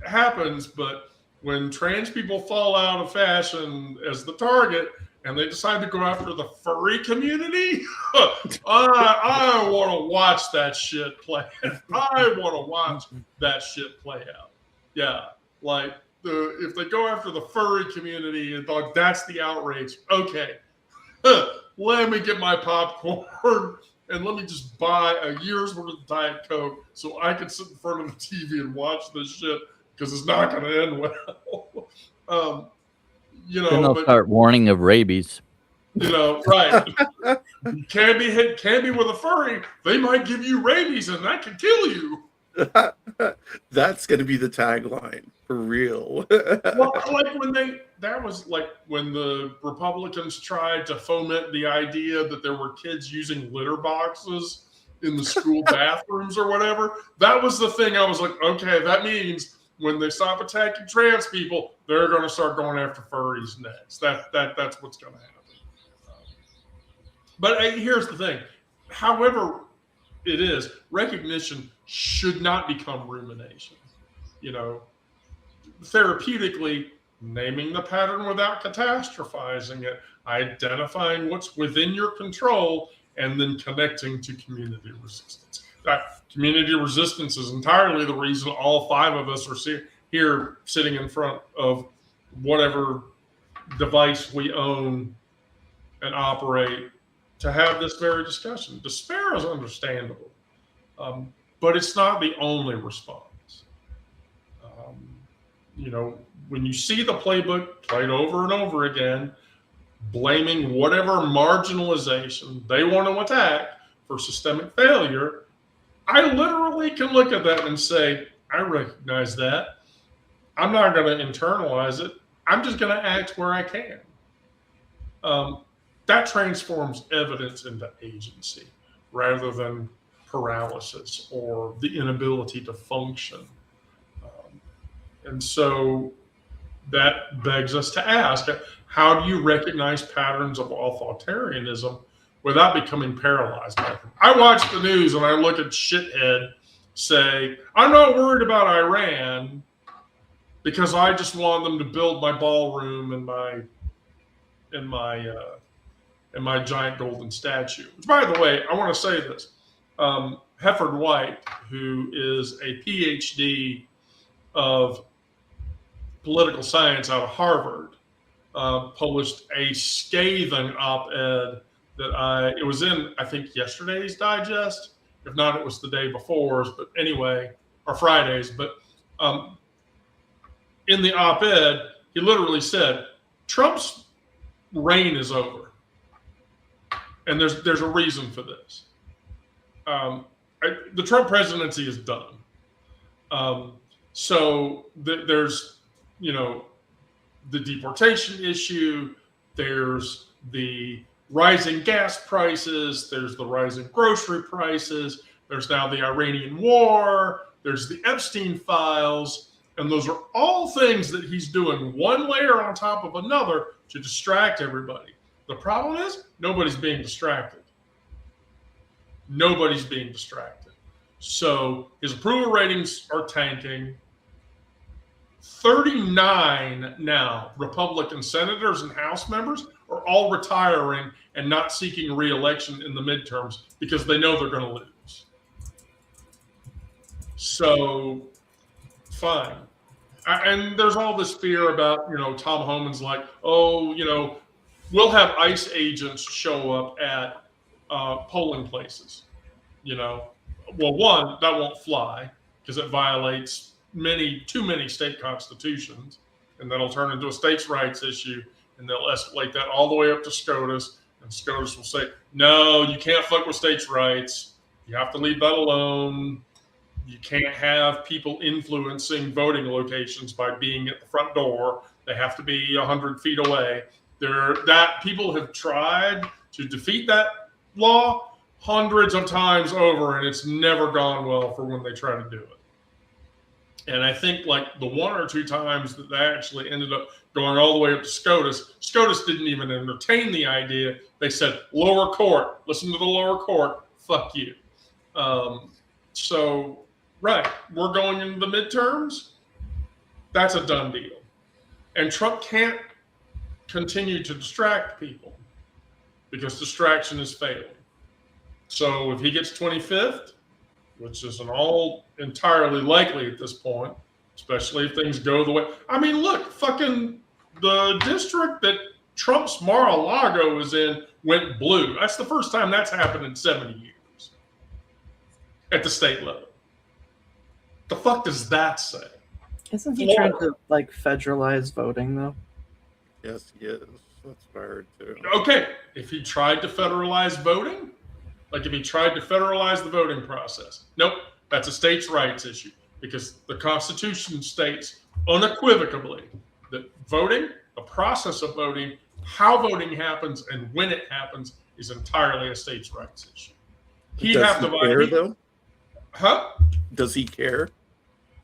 happens, but when trans people fall out of fashion as the target and they decide to go after the furry community, I want to watch that shit play. I want to watch that shit play out. Yeah, like if they go after the furry community and thought that's the outrage, okay, let me get my popcorn and let me just buy a year's worth of Diet Coke so I can sit in front of the TV and watch this shit because it's not going to end well. Then they'll start warning of rabies. Right. Can't be with a furry. They might give you rabies and that can kill you. That's going to be the tagline for real. Well, that was like when the Republicans tried to foment the idea that there were kids using litter boxes in the school bathrooms or whatever. That was the thing. I was like, okay, that means when they stop attacking trans people, they're going to start going after furries next. That's what's going to happen. But here's the thing. However it is, recognition should not become rumination. Therapeutically, naming the pattern without catastrophizing it, identifying what's within your control, and then connecting to community resistance. Community resistance is entirely the reason all 5 of us are here sitting in front of whatever device we own and operate to have this very discussion. Despair is understandable, but it's not the only response. When you see the playbook played over and over again, blaming whatever marginalization they want to attack for systemic failure, I literally can look at that and say, I recognize that. I'm not going to internalize it. I'm just going to act where I can. That transforms evidence into agency rather than paralysis or the inability to function. And so that begs us to ask, how do you recognize patterns of authoritarianism without becoming paralyzed by them? I watch the news and I look at shithead say, I'm not worried about Iran because I just want them to build my ballroom and my giant golden statue. Which, by the way, I want to say this. Hefford White, who is a PhD of political science out of Harvard, published a scathing op-ed that it was in, I think, yesterday's digest. If not, it was the day before's, but anyway, or Friday's. But in the op-ed, he literally said, Trump's reign is over. And there's a reason for this. The Trump presidency is done. So there's, the deportation issue, there's the rising gas prices, there's the rising grocery prices, there's now the Iranian war, there's the Epstein files, and those are all things that he's doing one layer on top of another to distract everybody. The problem is nobody's being distracted. Nobody's being distracted. So his approval ratings are tanking. 39 now Republican senators and House members are all retiring and not seeking re-election in the midterms because they know they're going to lose. So, fine. And there's all this fear about, Tom Homan's like, we'll have ICE agents show up at polling places. Well, one, that won't fly because it violates too many state constitutions, and that'll turn into a states' rights issue, and they'll escalate that all the way up to SCOTUS, and SCOTUS will say, no, you can't fuck with states' rights. You have to leave that alone. You can't have people influencing voting locations by being at the front door. They have to be 100 feet away. People have tried to defeat that law hundreds of times over, and it's never gone well for when they try to do it. And I think like the one or two times that they actually ended up going all the way up to SCOTUS, SCOTUS didn't even entertain the idea. They said, lower court, listen to the lower court, fuck you. So, right, we're going into the midterms. That's a done deal. And Trump can't continue to distract people because distraction is failing. So if he gets 25th, which is all entirely likely at this point, especially if things go the way. I mean, look, fucking the district that Trump's Mar-a-Lago is in went blue. That's the first time that's happened in 70 years at the state level. The fuck does that say? Isn't he trying to federalize voting though? Yes, he is. That's what I heard too. Okay, if he tried to federalize voting, if he tried to federalize the voting process. Nope, that's a states' rights issue because the Constitution states unequivocally that voting, the process of voting, how voting happens, and when it happens is entirely a states' rights issue. He'd Does have he to care, though? Huh? Does he care?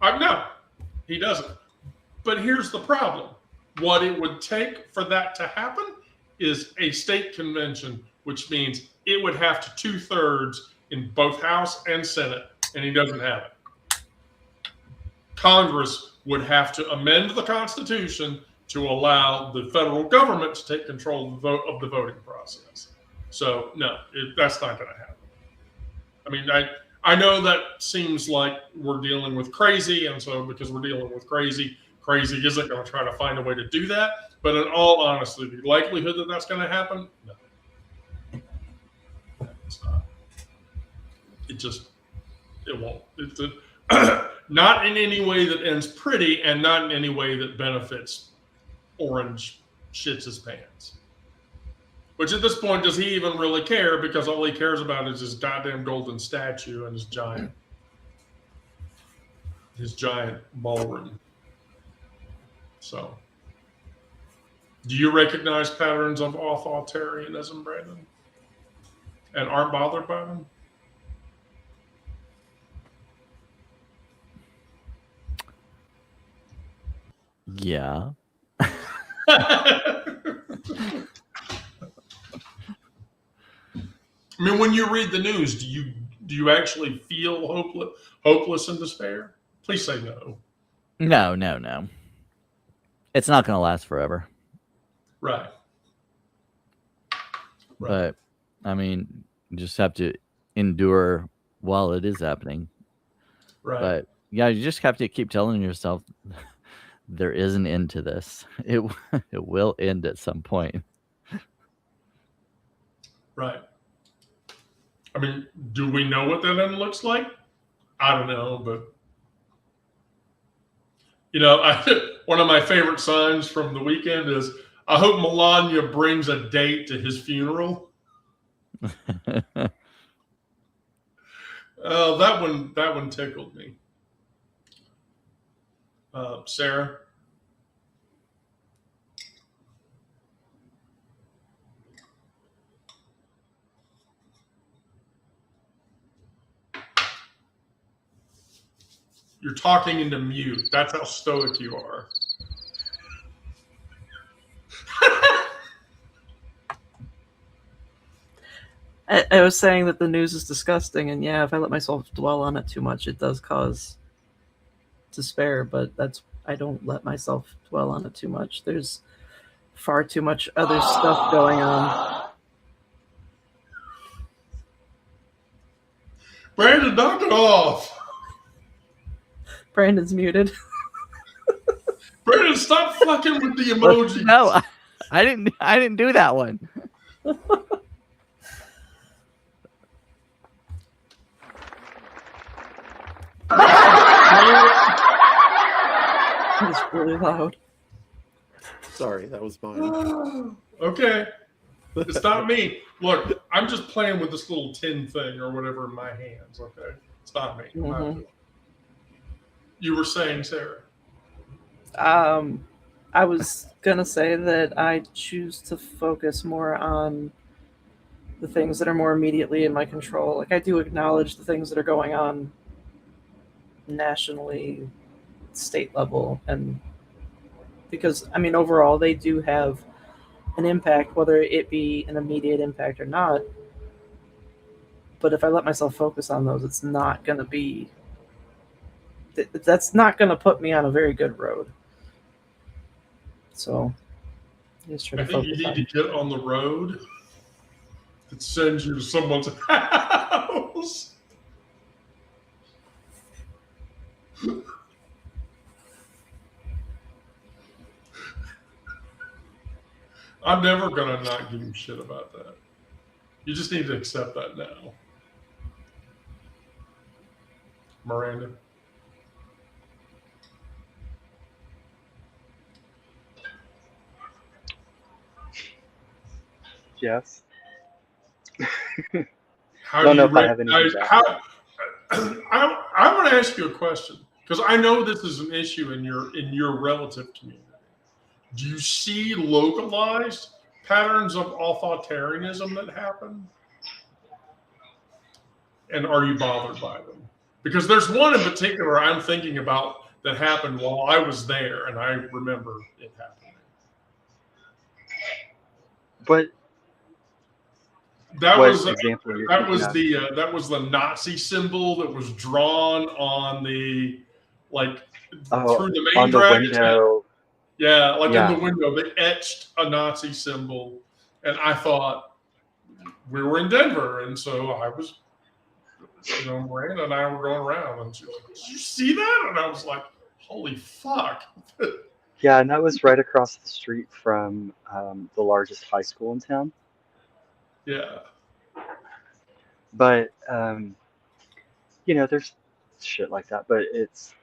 No, he doesn't. But here's the problem. What it would take for that to happen is a state convention, which means it would have to 2/3 in both House and Senate, and he doesn't have it. Congress would have to amend the Constitution to allow the federal government to take control of the voting process. So, no, that's not going to happen. I mean, I know that seems like we're dealing with crazy, and so because we're dealing with crazy isn't going to try to find a way to do that. But in all honesty, the likelihood that that's going to happen, no. It's not. It won't. It's not in any way that ends pretty, and not in any way that benefits Orange shits his pants. Which at this point, does he even really care? Because all he cares about is his goddamn golden statue and his giant ballroom. So, do you recognize patterns of authoritarianism, Brandon? And aren't bothered by them? Yeah. I mean, when you read the news, do you actually feel hopeless and despair? Please say no. No. It's not going to last forever. Right. But, I mean, you just have to endure while it is happening. Right. But, yeah, you just have to keep telling yourself there is an end to this. It will end at some point. Right. I mean, do we know what that end looks like? I don't know, but one of my favorite signs from the weekend is, I hope Melania brings a date to his funeral. That one tickled me. Sarah? You're talking into mute. That's how stoic you are. I was saying that the news is disgusting, and yeah, if I let myself dwell on it too much, it does cause despair, but I don't let myself dwell on it too much. There's far too much other stuff going on. Brandon, knock it off. Brandon's muted. Brandon, stop fucking with the emojis. No, I didn't do that one. It's really loud. Sorry, that was mine. Okay. It's not me. Look, I'm just playing with this little tin thing or whatever in my hands, okay? It's not me. Mm-hmm. You were saying, Sarah? I was going to say that I choose to focus more on the things that are more immediately in my control. Like, I do acknowledge the things that are going on nationally, state level, and because, I mean, overall, they do have an impact, whether it be an immediate impact or not. But if I let myself focus on those, it's not going to be, that's not going to put me on a very good road. So, just try to I think you need to get on the road that sends you to someone's house. I'm never going to not give you shit about that. You just need to accept that now. Miranda? Yes. How Don't do know you if I have any feedback. I want to ask you a question, because I know this is an issue in your relative community. Do you see localized patterns of authoritarianism that happen? And are you bothered by them? Because there's one in particular I'm thinking about that happened while I was there, and I remember it happening. But That what was example are you that thinking was of? that was the Nazi symbol that was drawn on the through the main on the dragon. window. Yeah, in Yeah. the window, they etched a Nazi symbol, and I thought we were in Denver, and so I was, Miranda and I were going around, and she was like, "Did you see that?" And I was like, "Holy fuck!" Yeah, and that was right across the street from the largest high school in town. Yeah. But there's shit like that. But it's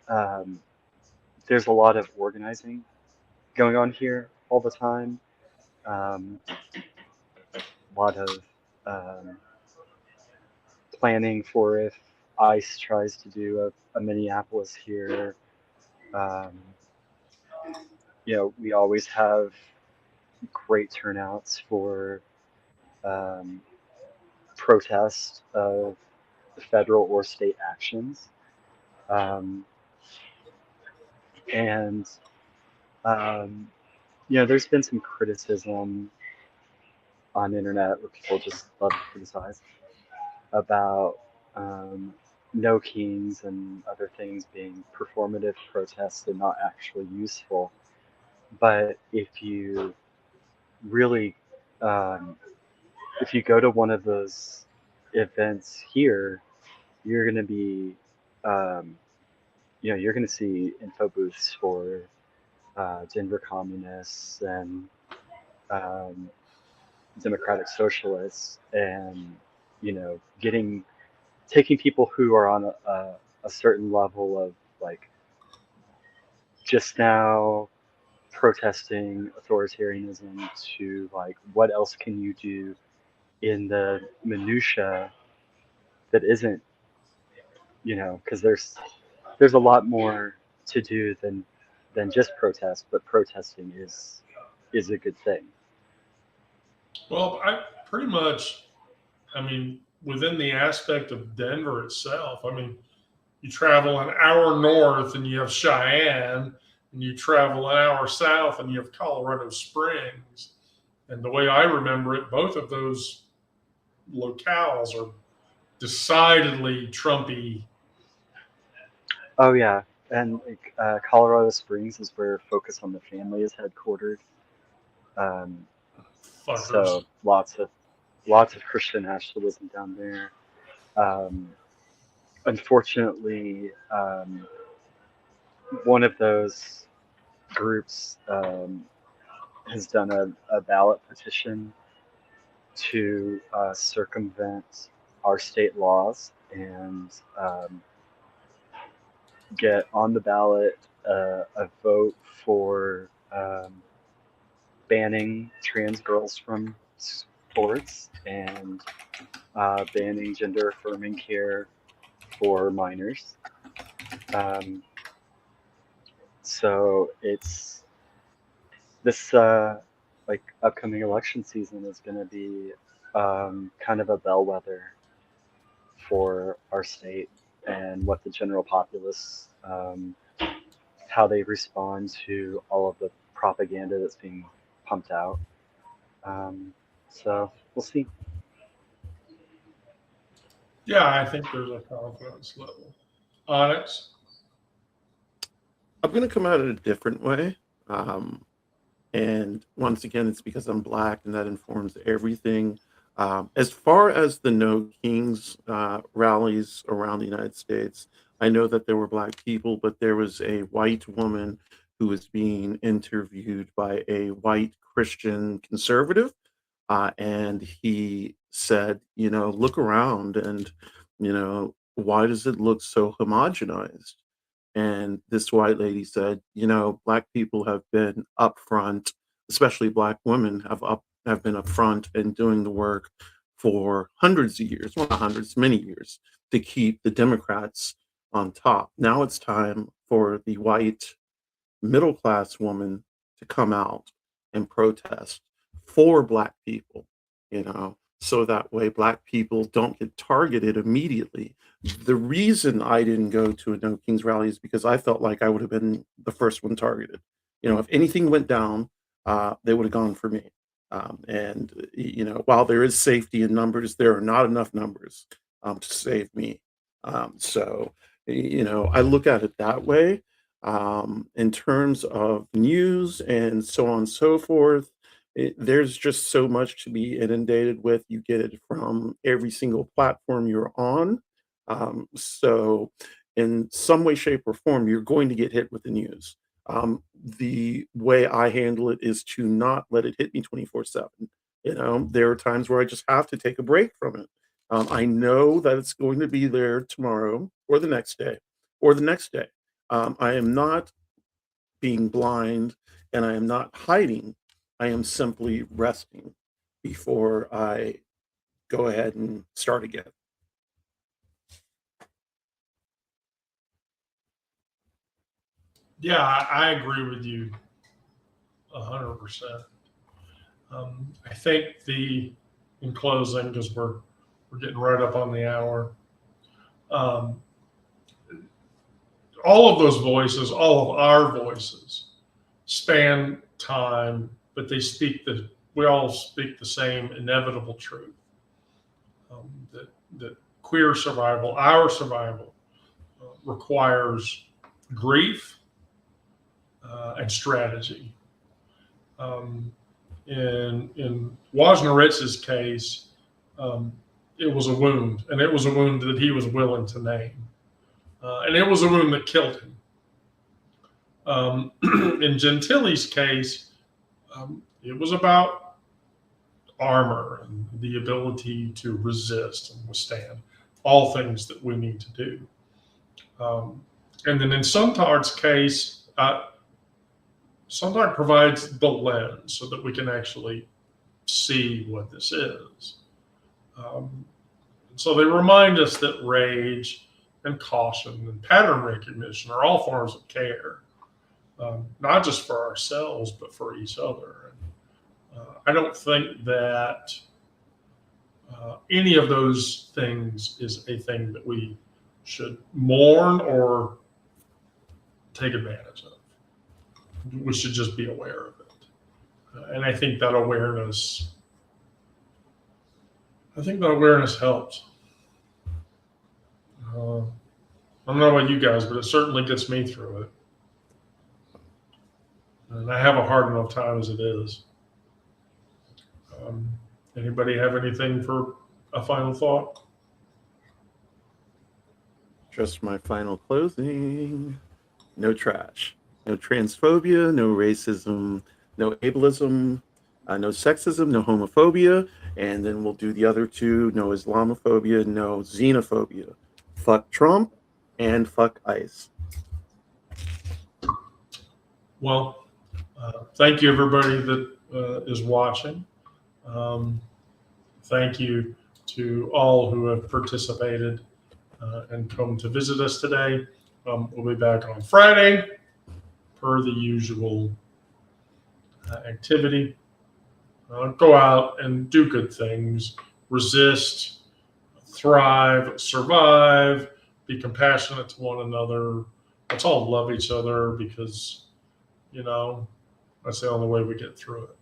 there's a lot of organizing going on here all the time. lot of um, planning for if ICE tries to do a Minneapolis here. Um, we always have great turnouts for um, protest of the federal or state actions. Um, and, um, there's been some criticism on the internet where people just love to criticize about no kings and other things being performative protests and not actually useful. But really, um, if you go to one of those events here, you're going to be, um, you're going to see info booths for Denver communists and um, democratic socialists, and taking people who are on a certain level of like just now protesting authoritarianism to like what else can you do in the minutia that isn't, because there's a lot more to do than just protest, but protesting is a good thing. Well, I pretty much, I mean, within the aspect of Denver itself, I mean, you travel an hour north and you have Cheyenne, and you travel an hour south and you have Colorado Springs. And the way I remember it, both of those locales are decidedly Trumpy. Oh yeah, and like, Colorado Springs is where Focus on the Family is headquartered. Fuckers. So lots of Christian nationalism down there. Unfortunately, one of those groups has done a ballot petition to circumvent our state laws and get on the ballot a vote for banning trans girls from sports and banning gender affirming care for minors. So it's this like upcoming election season is going to be kind of a bellwether for our state and what the general populace, how they respond to all of the propaganda that's being pumped out. So we'll see. Yeah, I think there's a confidence level. Onyx? I'm going to come at it a different way. And once again, it's because I'm black and that informs everything. As far as the No Kings rallies around the United States, I know that there were black people, but there was a white woman who was being interviewed by a white Christian conservative. And he said, look around and, why does it look so homogenized? And this white lady said, black people have been upfront, especially black women have been upfront and doing the work for hundreds of years, well, not hundreds, many years, to keep the Democrats on top. Now it's time for the white middle class woman to come out and protest for black people, so that way black people don't get targeted immediately. The reason I didn't go to a No Kings rally is because I felt like I would have been the first one targeted. If anything went down, they would have gone for me. And while there is safety in numbers, there are not enough numbers to save me. So I look at it that way. In terms of news and so on and so forth, there's just so much to be inundated with. You get it from every single platform you're on. So, in some way, shape, or form, you're going to get hit with the news. The way I handle it is to not let it hit me 24/7. There are times where I just have to take a break from it. I know that it's going to be there tomorrow or the next day or the next day. I am not being blind and I am not hiding. I am simply resting. before I go ahead and start again. Yeah, I agree with you 100%. I think in closing, because we're getting right up on the hour, all of those voices, all of our voices, span time, but we all speak the same inevitable truth, that queer survival, our survival, requires grief and strategy. In Wojnaritz's case, it was a wound, and it was a wound that he was willing to name. And it was a wound that killed him. In Gentili's case, it was about armor and the ability to resist and withstand, all things that we need to do. And then in Sontag's case, Sontag provides the lens so that we can actually see what this is. So they remind us that rage and caution and pattern recognition are all forms of care, not just for ourselves, but for each other. I don't think that any of those things is a thing that we should mourn or take advantage of. We should just be aware of it. And I think that awareness helps. I don't know about you guys, but it certainly gets me through it. And I have a hard enough time as it is. Anybody have anything for a final thought? Just my final closing. No trash. No transphobia, no racism, no ableism, no sexism, no homophobia, and then we'll do the other two: no Islamophobia, no xenophobia. Fuck Trump and fuck ICE. Well, thank you, everybody that is watching. Thank you to all who have participated and come to visit us today. We'll be back on Friday per the usual activity. Go out and do good things, resist, thrive, survive, be compassionate to one another. Let's all love each other, because, that's the only way we get through it.